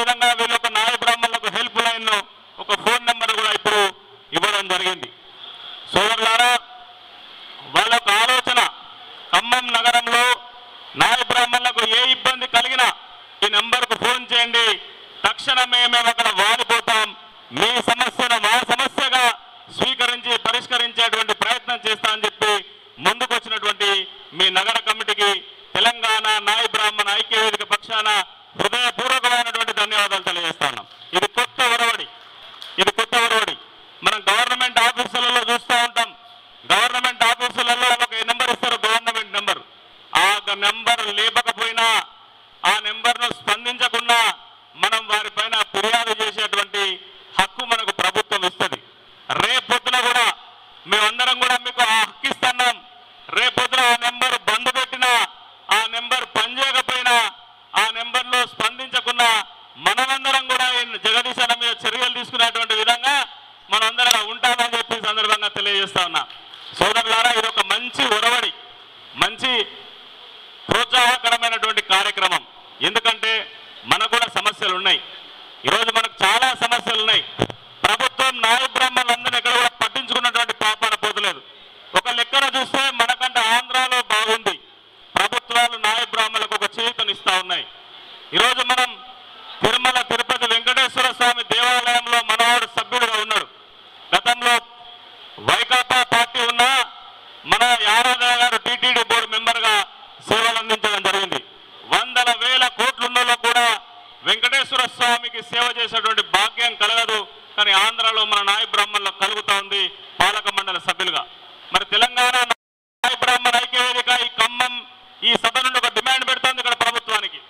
విధంగా వీళ్ళొక నాయ బ్రాహ్మణులకు హెల్ప్ లైన్ ఒక ఫోన్ నెంబర్ కూడా ఇప్పుడు ఇవ్వడం జరిగింది. సోదరులారా, వాళ్ళ యొక్క ఆలోచన ఖమ్మం నగరంలో నాయ బ్రాహ్మణులకు ఏ ఇబ్బంది కలిగినా ఈ నెంబర్కు ఫోన్ చేయండి, తక్షణమే మేము అక్కడ వాడిపోతాం, మీ సమస్యను మా సమస్యగా స్వీకరించి పరిష్కరించేటువంటి ప్రయత్నం చేస్తా అని చెప్పి ముందుకు వచ్చినటువంటి మీ నగర కమిటీకి తెలంగాణ నాయ బ్రాహ్మణ ఐక్యవేదిక పక్షాన హృదయపూర్వకమైనటువంటి ధన్యవాదాలు తెలియజేస్తున్నాం. ఇది కొత్త ఒరవడి. మనం గవర్నమెంట్ ఆఫీసులలో చూస్తూ ఉంటాం. గవర్నమెంట్ ఆఫీసులలో ఒక నెంబర్ ఇస్తారు, గవర్నమెంట్ నెంబర్. ఆ నెంబర్ లేపకపోయినా, ఆ నెంబర్ను స్పందించకుండా మనం వారిపైన ఫిర్యాదు చేసేటువంటి హక్కు మనకు ప్రభుత్వం ఇస్తుంది. రేపొద్దున కూడా మేమందరం కూడా మీకు ఆ హక్కు ఇస్తున్నాం. రేపొద్దున ఆ నెంబర్ బంద్ పెట్టినా, ఆ నెంబర్ పనిచేయకపోయినా, ఆ నెంబర్లో స్పందించకుండా మనమందరం కూడా జగదీశ్ అన్న మీద చర్యలు తీసుకునేటువంటి విధంగా మనందరం ఉంటామని చెప్పి సందర్భంగా తెలియజేస్తా ఉన్నా. సోదరులారా, ఇది ఒక మంచి ఒరవడి, మంచి ప్రోత్సాహకరమైనటువంటి కార్యక్రమం. ఎందుకంటే మనకు కూడా సమస్యలు ఉన్నాయి. ఈరోజు మనకు చాలా సమస్యలు ఉన్నాయి. ప్రభుత్వం నాయ బ్రాహ్మణులందరినీ ఎక్కడ కూడా పట్టించుకున్నటువంటి పాపాన పోతలేదు. ఒక లెక్కన చూస్తే మనకంటే ఆంధ్రాలో బాగుంది. ప్రభుత్వాలు నాయ బ్రాహ్మణులకు ఒక చేయూతనిస్తా ఉన్నాయి. ఈరోజు మనం తిరుమల తిరుపతి వెంకటేశ్వర స్వామి దేవాలయంలో మనవాడు సభ్యుడుగా ఉన్నాడు. గతంలో వైకాపా పార్టీ ఉన్న మన యారాధన గారు టీటీడీ బోర్డు మెంబర్గా సేవలు అందించడం జరిగింది. వందల వేల కోట్లున్నలో కూడా వెంకటేశ్వర స్వామికి సేవ చేసేటువంటి భాగ్యం కలగదు. కానీ ఆంధ్రాలో మన నాయ బ్రాహ్మణులకు కలుగుతా ఉంది పాలక మండలి సభ్యులుగా. మరి తెలంగాణ నాయ బ్రాహ్మణ ఐక్యవేదిక ఈ ఖమ్మం ఈ సభ నుండి ఒక డిమాండ్ పెడుతోంది ఇక్కడ ప్రభుత్వానికి.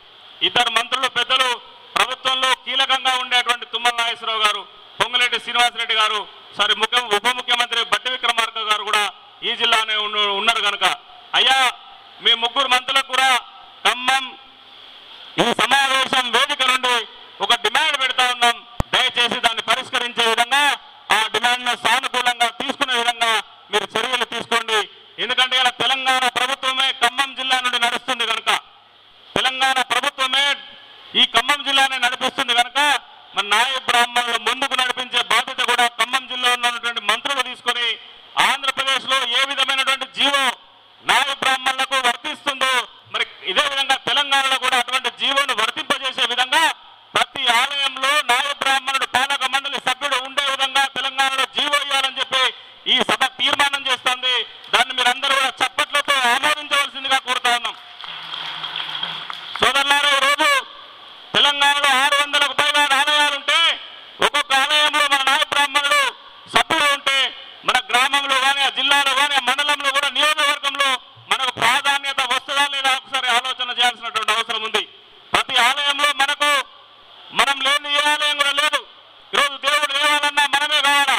ఇద్దరు మంత్రులు పెద్దలు ప్రభుత్వంలో కీలకంగా ఉండేటువంటి తుమ్మల నాగేశ్వరరావు గారు, పొంగులేటి శ్రీనివాసరెడ్డి గారు, ఉప ముఖ్యమంత్రి బట్టి విక్రమార్క గారు కూడా ఈ జిల్లానే ఉన్నారు కనుక, అయ్యా మీ ముగ్గురు మంత్రులకు కూడా ఖమ్మం ఈ సమావేశం వేదిక నుండి ఒక డిమాండ్ పెడతా ఉన్నాం. దయచేసి దాన్ని పరిష్కరించే విధంగా, ఆ డిమాండ్ను సానుకూలంగా తీసుకునే విధంగా మీరు చర్యలు తీసుకోండి. ఎందుకంటే ఇలా తెలంగాణ ప్రభుత్వమే ఖమ్మం జిల్లా నుండి నడుస్తుంది కనుక, తెలంగాణ ప్రభుత్వమే ఈ ఖమ్మం జిల్లానే నడిపిస్తుంది కనుక మన నాయ బ్రాహ్మణులు ముందుకు నడిపించే బాధ్యత కూడా ఖమ్మం జిల్లాలో ఉన్నటువంటి మంత్రులు తీసుకొని ఆంధ్రప్రదేశ్లో ఏ విధమైనటువంటి జీవో నాయ బ్రాహ్మణులకు వర్తిస్తుందో మరి ఇదే విధంగా తెలంగాణలో కూడా అటువంటి జీవోను వర్తింపజేసే విధంగా ప్రతి ఆలయంలో నాయ బ్రాహ్మణుడు పాలక మండలి సభ్యుడు ఉండే విధంగా తెలంగాణలో జీవో ఇవ్వాలని చెప్పి ఈ సభ తీర్మానం చేస్తోంది. దాన్ని మీరందరూ కూడా చప్పట్లతో ఆమోదించవలసిందిగా కోరుతా ఉన్నాం. సోదరులారా, ఈరోజు తెలంగాణలో 600కు పైగా ఆలయాలుంటే ఒక్కొక్క ఆలయంలో మన నాయ బ్రాహ్మణుడు సభ్యుడు ఉంటే మన గ్రామంలో కానీ, ఆ జిల్లాలో కానీ, ఆ మండలంలో కూడా, నియోజకవర్గంలో మనకు ప్రాధాన్యత వస్తుందా లేదా ఒకసారి ఆలోచన చేయాల్సినటువంటి అవసరం ఉంది. ప్రతి ఆలయంలో మనం లేని ఏ ఆలయం కూడా లేదు. ఈరోజు దేవుడు లేవాలన్నా మనమే కావాలా,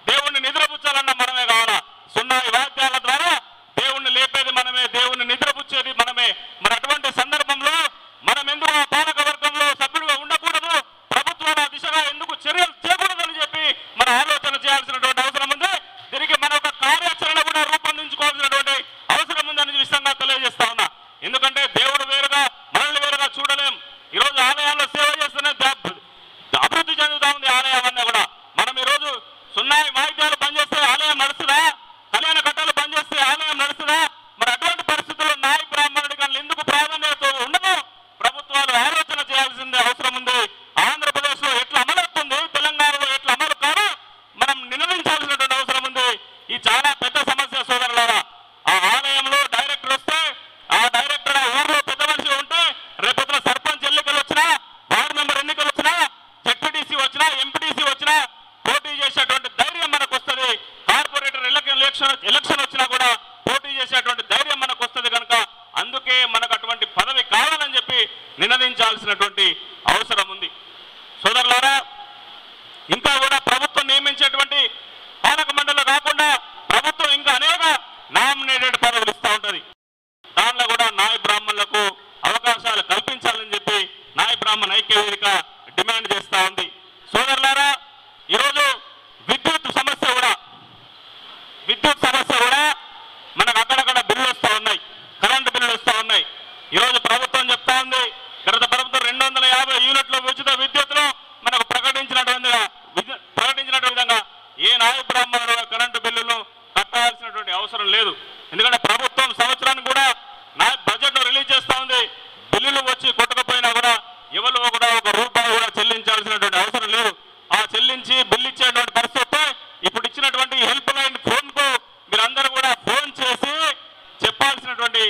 దేవుణ్ణి నిద్రపుచ్చాలన్నా మనమే కావాలా. సున్నాయి వాద్యాల ద్వారా దేవుణ్ణి లేపేది మనమే, దేవుణ్ణి నిద్రపుచ్చేది మనమే. మరి అటువంటి సందర్భంలో మనం ఎందుకు ఆ పాలక వర్గంలో సభ్యులుగా ఉండకూడదు, ప్రభుత్వాల దిశగా ఎందుకు చర్యలు చేయకూడదని చెప్పి మనం ఆలోచన చేయాల్సినటువంటి అవసరం ఉంది. దీనికి మన ఒక కార్యాచరణ కూడా రూపొందించుకోవాల్సినటువంటి అవసరం ఉందని విషయంగా తెలియజేస్తా ఉన్నా. ఎందుకంటే దేవుడు వేరుగా మనల్ని వేరుగా చూడలేం. ఈరోజు ఆలయాల్లో సేవ చేస్తూనే అభివృద్ధి చెందుతా ఉంది ఆలయాలన్నీ కూడా. మనం ఈరోజు సున్నాయి వాయిద్యాలు బంద్ చేస్తే ఆలయం నడుస్తుందా, కళ్యాణ కట్టాలు బంద్ చేస్తే ఆలయం నడుస్తుందా? మరి అటువంటి పరిస్థితుల్లో నాయ బ్రాహ్మణుడి కానీ ఎందుకు ప్రాధాన్యత ఉండదు? ప్రభుత్వాలు ఆలోచన చేయాల్సిందే అవసరం ఉంది. ఆంధ్రప్రదేశ్లో ఎట్లా అమలవుతుంది, తెలంగాణలో ఎట్లా అమలు కాదు మనం నిర్ణయించాల్సినటువంటి అవసరం ఉంది. ఈ చాలా పెద్ద సమస్య సోదరులారా. ఆ ఆలయంలో డైరెక్టర్ వస్తే, ఆ డైరెక్టర్ ఊర్లో పెద్ద మనిషి ఉంటే, రేపొద్దున సర్పంచ్ ఎన్నికలు వచ్చినా, వార్డు మెంబర్ ఎన్నికలు వచ్చినా, జెడ్పీటీసీ వచ్చినా, ఎంపీటీసీ వచ్చినా పోటీ చేసేటువంటి ధైర్యం మనకు వస్తుంది. కార్పొరేటర్ ఎలక్షన్ వచ్చినా కూడా పోటీ చేసేటువంటి ధైర్యం మనకు వస్తుంది కనుక అందుకే మనకు అటువంటి పదవి కావాలని చెప్పి నినదించాల్సినటువంటి అవసరం ఉంది. సోదరులారా, ఇంకా కూడా ప్రభుత్వం నియమించేటువంటి పాలక మండలి కాకుండా ప్రభుత్వం ఇంకా అనేక నామినేటెడ్ పదవులు ఇస్తూ ఉంటుంది. దానిలో కూడా నాయ బ్రాహ్మణులకు అవకాశాలు కల్పించాలని చెప్పి నాయ బ్రాహ్మణ ఐక్యవేదిక డిమాండ్ చేస్తూ ఉంది. సోదరులారా, ఈరోజు విద్యుత్ సమస్య కూడా ఎవరు కూడా ఒక రూపాయి కూడా చెల్లించాల్సినటువంటి అవసరం లేదు. ఆ చెల్లించి బిల్లు ఇచ్చేటువంటి పరిస్థితి ఇప్పుడు ఇచ్చినటువంటి హెల్ప్ లైన్ ఫోన్కు మీరందరూ కూడా ఫోన్ చేసి చెప్పాల్సినటువంటి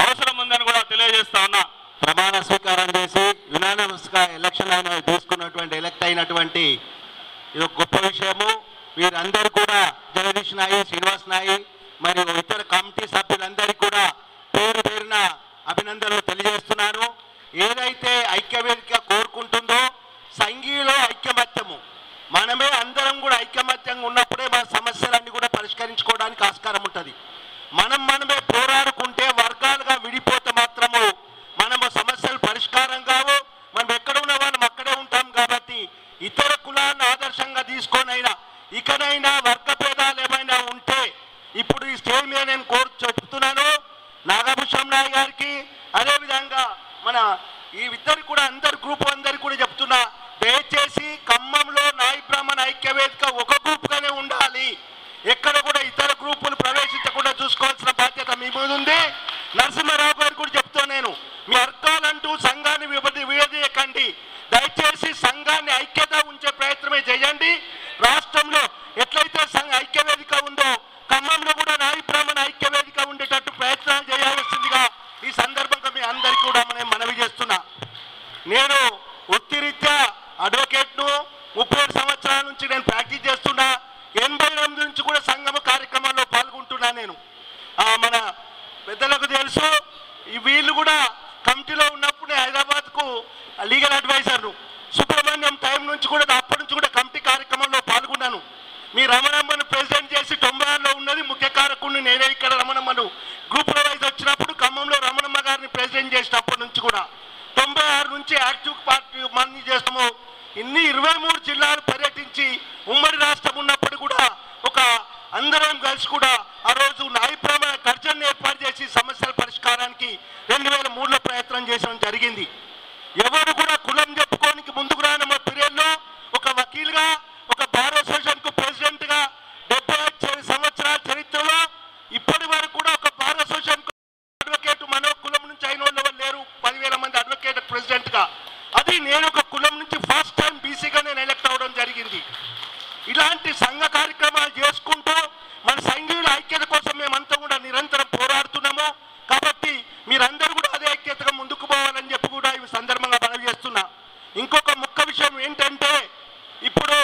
అవసరం ఉందని కూడా తెలియజేస్తా ఉన్నా. ప్రమాణ స్వీకారం చేసి యునానిమస్గా ఎలక్షన్ తీసుకున్నటువంటి ఎలక్ట్ అయినటువంటి ఇది ఒక గొప్ప విషయము. వీరందరూ కూడా జగదీష్ నాయి, శ్రీనివాస్ నాయి మరియు ఇతర కమిటీ సభ్యులందరికీ కూడా పేరు పేరున అభినందనలు తెలియజేస్తున్నాను. ఏదైతే ఐక్యవేదిక కోరుకుంటుందో సంఘీయులో ఐక్యమత్యము, మనమే అందరం కూడా ఐక్యమత్యంగా ఉన్నప్పుడే మన సమస్యలన్నీ కూడా పరిష్కరించుకోవడానికి ఆస్కారం ఉంటుంది. మనమే పోరాడుకుంటే వర్గాలుగా విడిపోతే మాత్రము మనము సమస్యలు పరిష్కారం కావు. మనం ఎక్కడ ఉన్న వాళ్ళం అక్కడే ఉంటాం. కాబట్టి ఇతర కులాలను ఆదర్శంగా తీసుకొనైనా ఇకనైనా వర్గ భేదాలు ఏమైనా ఉంటే ఇప్పుడు ఈ స్టేజ్ మీద నేను చెప్తున్నాను నాగభూషణం నాయ్ గారికి, అదేవిధంగా మన ఈ ఇద్దరు కూడా అందరు గ్రూప్ అందరికి కూడా చెప్తున్నా, దయచేసి ఖమ్మంలో నాయి బ్రాహ్మణ ఐక్యవేదిక ఒక గ్రూప్గానే ఉండాలి. ఎక్కడ కూడా ఇతర గ్రూపులు ప్రవేశించకుండా చూసుకోవాల్సిన బాధ్యత మీ మీద ఉంది. నరసింహారావు గారు కూడా చెప్తాను, నేను మీ వర్గాలంటూ సంఘాన్ని విడదీయకండి. దయచేసి సంఘాన్ని ఐక్యత ఉంచే ప్రయత్నమే చేయండి. రాష్ట్రంలో ఎట్లయితే ఐక్యవేదిక ఉందో ఖమ్మంలో కూడా నాయి బ్రాహ్మణ ఐక్యవేదిక ఉండేటట్టు ప్రయత్నాలు చేయాల్సిందిగా ఈ సందర్భంగా మీ అందరికీ కూడా నేను మనవి చేస్తున్నా. నేను వృత్తిరీత్యా అడ్వకేట్ను 37 సంవత్సరాల నుంచి నేను ప్రాక్టీస్ చేస్తున్నా. 88 నుంచి కూడా సంఘం కార్యక్రమాల్లో పాల్గొంటున్నా. నేను మన పెద్దలకు తెలుసు, వీళ్ళు కూడా కమిటీలో ఉన్నప్పుడు హైదరాబాద్కు లీగల్ అడ్వైజర్ను సుబ్రహ్మణ్యం టైం నుంచి కూడా అప్పటి నుంచి కూడా కమిటీ కార్యక్రమంలో పాల్గొన్నాను. మీ రమణమ్మను ప్రెసిడెంట్ చేసి 96లో ఉన్నది ముఖ్య కారకుడిని నేనే. ఇక్కడ రమణమ్మను గ్రూప్ వైజ్ వచ్చినప్పుడు ఖమ్మంలో రమణమ్మ గారిని ప్రెసిడెంట్ చేసినప్పటి నుంచి కూడా 96 నుంచి యాక్టివ్ పార్టీ మనీ చేస్తాము. ఇన్ని 23 జిల్లాలు పర్యటించి ఉమ్మడి రాష్ట్రం ఉన్నప్పుడు కూడా ఒక అందరం కలిసి కూడా ఆ రోజు నాయి బ్రాహ్మణ గర్జన ఏర్పాటు చేసి సమస్యల పరిష్కారానికి 2003లో ప్రయత్నం చేయడం జరిగింది. ఎవరు కూడా కులం చెప్పుకోనికి ముందుకు రాని మా పీరియడ్లో ఒక వకీల్గా, ఒక బార్ అసోసియేషన్కు ప్రెసిడెంట్గా 75 సంవత్సరాల చరిత్రలో ఇప్పటి వరకు కూడా ఒక బార్ అసోసియేషన్ అడ్వకేట్ మనో కులం నుంచి అయిన వాళ్ళు లేరు. 10,000 మంది అడ్వకేట్ ప్రెసిడెంట్గా, అది నేను ఒక కులం నుంచి ఫస్ట్ టైం బీసీగా నేను ఎలక్ట్ అవ్వడం జరిగింది. ఇలాంటి సంఘ కార్యక్రమాలు చేసుకుంటూ మన సంఘీయుల ఐక్యత కోసం మేమంతా కూడా నిరంతరం పోరాడుతున్నాము. కాబట్టి మీరందరూ కూడా అదే ఐక్యతగా ముందుకు పోవాలని చెప్పి కూడా ఈ సందర్భంగా మనవి చేస్తున్నా. ఇంకొక ముఖ్య విషయం ఏంటంటే, ఇప్పుడు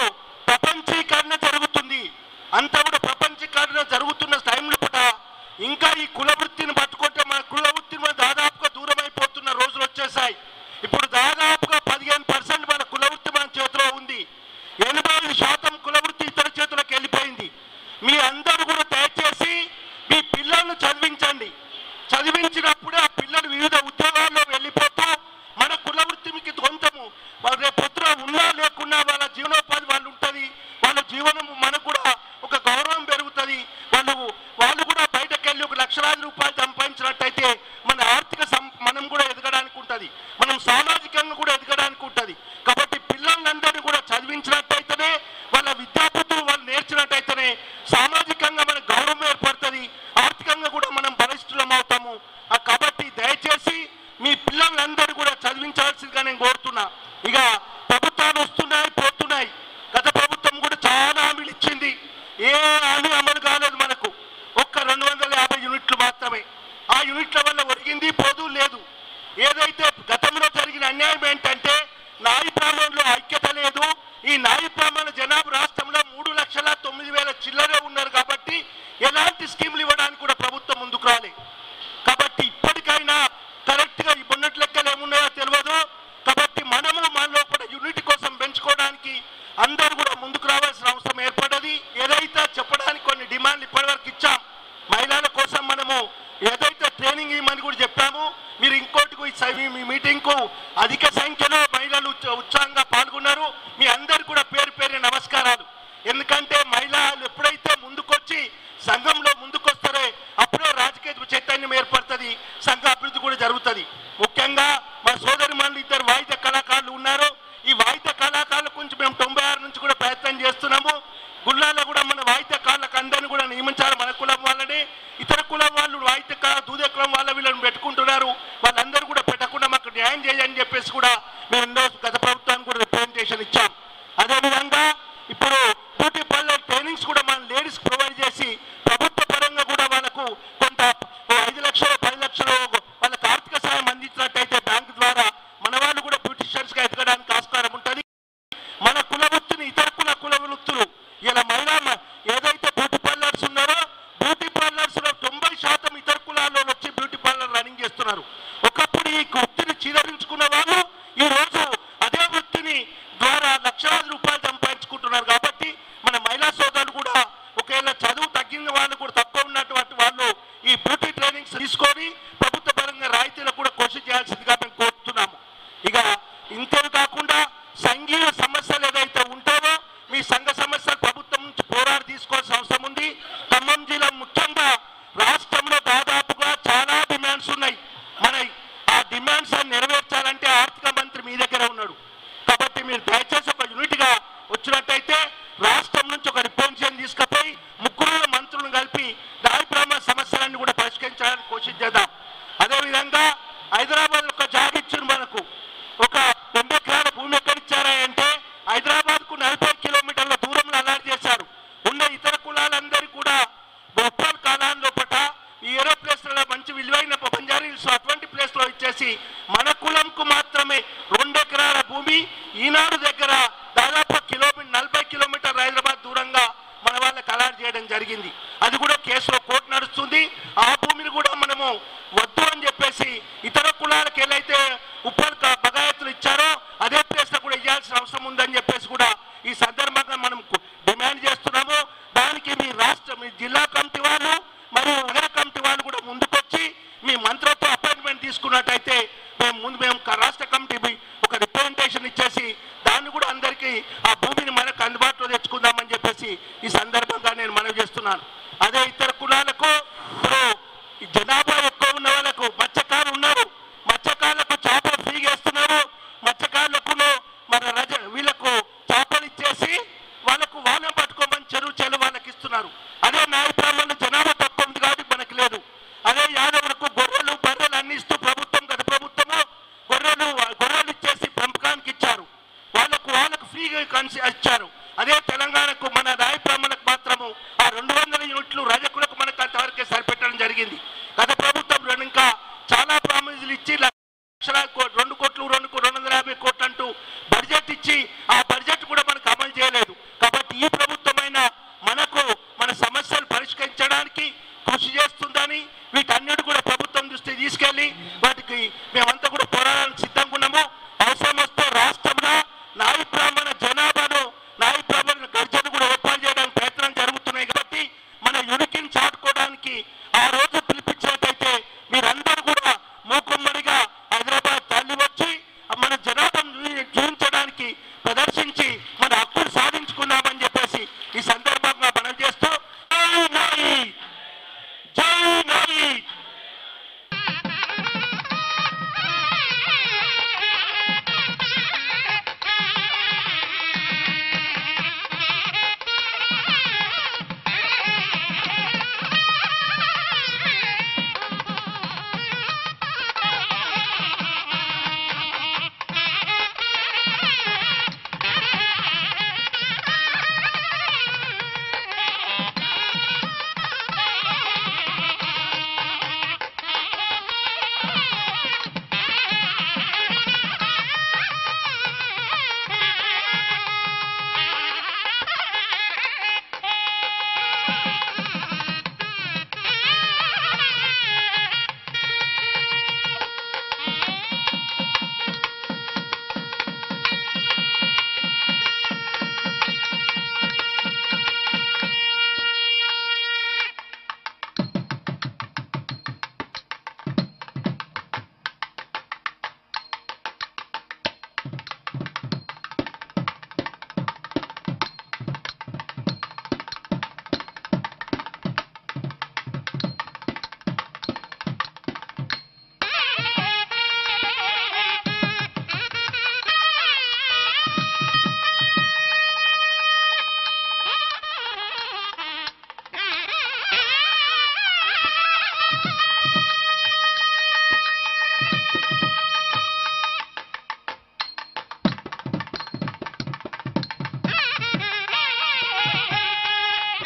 ప్రపంచీకరణ జరుగుతుంది. అంతా కూడా ప్రపంచీకరణ జరుగుతున్న టైంలో కూడా ఇంకా ఈ కుల వృత్తిని పట్టుకుంటే మన కుల వృత్తి దాదాపుగా దూరం అయిపోతున్న రోజులు వచ్చేసాయి. ఇప్పుడు దాదాపుగా 15% మన కుల వృత్తి మన చేతిలో ఉంది. 85% కుల వృత్తి ఇతర చేతులకు వెళ్ళిపోయింది. మీ అందరూ కూడా దయచేసి మీ పిల్లలను చదివించండి. చదివించినప్పుడే ఆ పిల్లలు వివిధ ఉద్యోగాల్లో వెళ్ళిపోతూ మన కుల వృత్తికి కొంతము రేపు పొద్దున ఉన్నా లేకున్నా వాళ్ళ జీవనోపాధి వాళ్ళు ఉంటుంది. వాళ్ళ జీవనం మనకు కూడా ఒక గౌరవం పెరుగుతుంది. వాళ్ళు కూడా బయటకు వెళ్ళి ఒక లక్షలాది రూపాయలు సంపాదించినట్టయితే మన ఆర్థిక మనం కూడా ఎదగడానికి ఉంటుంది, మనం సామాజికంగా కూడా ఎదగడానికి ఉంటుంది. కాబట్టి పిల్లలందరినీ కూడా చదివించినట్టయితేనే, వాళ్ళ విద్యాబుద్ధులు వాళ్ళు నేర్చినట్టయితేనే సామాజికంగా మన గౌరవం ఏర్పడుతుంది, ఆర్థికంగా కూడా మనం బలిష్ఠులం అవుతాము. కాబట్టి దయచేసి మీ పిల్లలందరూ కూడా చదివించాల్సిందిగా నేను కోరుతున్నా. ఇక ప్రభుత్వాలు వస్తున్నాయి పోతున్నాయి. గత ప్రభుత్వం కూడా చాలా హామీలు ఇచ్చింది. ఏ హామీ అమలు కాలేదు. మనకు ఒక్క 250 యూనిట్లు మాత్రమే. ఆ యూనిట్ల వల్ల ఒరిగింది పోదు లేదు. ఏదైతే గతంలో జరిగిన అన్యాయం ఏంటంటే, నాయి బ్రాహ్మణులు ఐక్యత లేదు. ఈ నాయి బ్రాహ్మణ జనాభా రాష్ట్రంలో 3,09,000 చిల్లరే ఉన్నారు. కాబట్టి ఎలాంటి స్కీములు ఇవ్వడానికి కూడా ప్రభుత్వం ముందుకు రాలే. కాబట్టి ఇప్పటికైనా కరెక్ట్గా ఈ బొన్నటి లెక్కలు ఏమున్నాయో తెలియదు. కాబట్టి మనము మన లోపల యూనిట్ కోసం పెంచుకోవడానికి అందరూ కూడా ముందుకు రావాల్సిన అవసరం ఏర్పడ్డది. ఏదైతే చెప్పడానికి కొన్ని డిమాండ్లు ఇప్పటివరకు ఇచ్చాం. మహిళల కోసం మనము ఏదైతే ట్రైనింగ్ ఇవ్వమని కూడా చెప్పాము. మీరు ఇంకోటి మీ మీటింగ్కు అధిక సంఖ్యలో మహిళలు ఉత్సాహంగా పాల్గొన్నారు. మీ అందరు కూడా పేరు పేరు నమస్కారాలు. ఎందుకంటే మహిళలు ఎప్పుడైతే ముందుకొచ్చి సంఘంలో ముందుకొస్తారో అప్పుడే రాజకీయ చైతన్యం ఏర్పడుతుంది, సంఘ అభివృద్ధి కూడా జరుగుతుంది. ముఖ్యంగా మా సోదరి మనులు 2 వాయిద్య కళాకారులు ఉన్నారు. ఈ వాయిద్య కళాకారుల గురించి మేము 96 నుంచి కూడా ప్రయత్నం చేస్తున్నాము. గుళ్ళాల్లో కూడా మన వాయిద్యకారులకు అందరినీ కూడా నియమించాలి. మన కులం వాళ్ళని, ఇతర కులం వాళ్ళు వాయిద్యకారు దూదే కులం వాళ్ళ వీళ్ళని పెట్టుకుంటున్నారు. వాళ్ళందరూ కూడా పెట్టకుండా మాకు న్యాయం చేయని చెప్పేసి కూడా మేము గత ప్రభుత్వానికి కూడా రిప్రజెంటేషన్ ఇచ్చాం. అదేవిధంగా ఇప్పుడు బ్యూటీ పార్లర్ ట్రైనింగ్స్ కూడా మనం లేడీస్ ప్రొవైడ్ చేసి ప్రభుత్వ పరంగా కూడా వాళ్ళకు కొంత 5 లక్షలు 10 లక్షలు వాళ్ళకి ఆర్థిక సాయం అందించినట్టయితే బ్యాంకు ద్వారా మన వాళ్ళు కూడా బ్యూటిషియన్స్గా ఎదగడానికి ఆస్కారం ఉంటుంది. మన కుల వృత్తిని ఇతర కుల వృత్తులు ఇలా మహిళా ఏదైతే బ్యూటీ పార్లర్స్ ఉన్నారో బ్యూటీ పార్లర్స్లో 90% ఇతర కులాల్లో వచ్చి బ్యూటీ పార్లర్ రన్నింగ్ చేస్తున్నారు. ఒకప్పుడు ఈ వృత్తిని చీదరించుకున్న వాళ్ళు ఈ రోజు అదే వృత్తిని ద్వారా లక్షలాది రూపాయలు సంపాదించుకుంటున్నారు. కాబట్టి మన మహిళా సోదరులు కూడా ఒకవేళ చదువు తగ్గిన వాళ్ళు కూడా తక్కువ ఉన్నటువంటి వాళ్ళు ఈ బ్యూటీ ట్రైనింగ్స్ తీసుకొని ప్రభుత్వ పరంగా రాయితీలకు కూడా కృషి చేయాల్సిందిగా మేము కోరుతున్నాము. ఇక ఇంతే కాకుండా సంఘీయ సమస్యలు ఏదైతే ఉంటాయో మీ సంఘ సమస్యలు ప్రభుత్వం నుంచి పోరాడి తీసుకోవాల్సిన అవసరం ఉంది. ఖమ్మం జిల్లా ముఖ్యంగా రాష్ట్రంలో దాదాపుగా చాలా డిమాండ్స్ ఉన్నాయి. మన ఆ డిమాండ్స్ నెరవేర్చాలంటే ఆర్థిక మంత్రి మీ దగ్గర ఉన్నాడు. కాబట్టి మీరు దయచేసి ఒక యూనిట్గా వచ్చినట్టయితే రాష్ట్రం నుంచి ఒక రిప్రజెంటేషన్ తీసుకుపోయి 3 మంత్రులను కలిపి నాయ బ్రాహ్మణ సమస్యలన్నీ కూడా పరిష్కరించడానికి కోషిష్ చేద్దాం. అదేవిధంగా హైదరాబాద్ ఒక జాబ్ ఇచ్చారు. మనకు ఒక 2 ఎకరాల భూమి ఎక్కడిచ్చారా అంటే హైదరాబాద్కు 40 కిలోమీటర్ల దూరంలో అలాట్ చేశారు. ఉన్న ఇతర కులాలందరూ కూడా ఉప్పల్ కాలాల్లో పట ఈ ఏరో ప్లేస్లలో మంచి విలువైన బంజారా హిల్స్ అటువంటి ప్లేస్లో ఇచ్చేసి మన కులంకు మాత్రమే 2 ఎకరాల భూమి ఈనాడు దగ్గర దాదాపు 40 కిలోమీటర్ల హైదరాబాద్ దూరంగా మన వాళ్ళకి అలాట్ చేయడం జరిగింది. అది కూడా కేసులో కోర్టు నడుస్తుంది. ఆ భూమిని కూడా మనము వద్దు అని చెప్పేసి ఇతర కులాలకు ఏదైతే ఉప్పల్ బగాయతులు ఇచ్చారో అదే ప్లేస్లో కూడా ఇవ్వాల్సిన అవసరం ఉందని చెప్పేసి కూడా ఈ సందర్భంగా మనం డిమాండ్ చేస్తున్నాము. దానికి మీ జిల్లా కమిటీ వాళ్ళు మరియు నగర కమిటీ వాళ్ళు కూడా ముందుకొచ్చి మీ మంత్రులతో అపాయింట్మెంట్ తీసుకున్నట్టయితే మేము రాష్ట్ర కమిటీ ఒక రిప్రజెంటేషన్ ఇచ్చేసి దాన్ని కూడా అందరికీ ఆ భూమిని మనకు అందుబాటులో తెచ్చుకుందామని చెప్పేసి ఈ సందర్భంగా నేను మనవి చేస్తున్నాను. అదే ఇతర కులాలకు ఇప్పుడు జనాభా ఎక్కువ ఉన్న వాళ్ళకు మత్స్యకారులు ఉన్నారు. మత్స్యకారులకు చేపలు ఫ్రీగా ఇస్తున్నారు. మత్స్యకారులకు మన వీళ్ళకు చేపలు ఇచ్చేసి వాళ్ళకు వాళ్ళని పట్టుకోమని చెరువు వాళ్ళకి ఇస్తున్నారు. అదే నాయ బ్రాహ్మణులు జనాభా తక్కువ ఉంది కాబట్టి మనకి లేదు. అదే యాదవులకు గొర్రెలు బర్రెలు అన్ని ఇస్తూ గత ప్రభుత్వము గొర్రెలు ఇచ్చేసి పెంపకానికి ఇచ్చారు. వాళ్ళకు ఫ్రీగా ఇచ్చారు.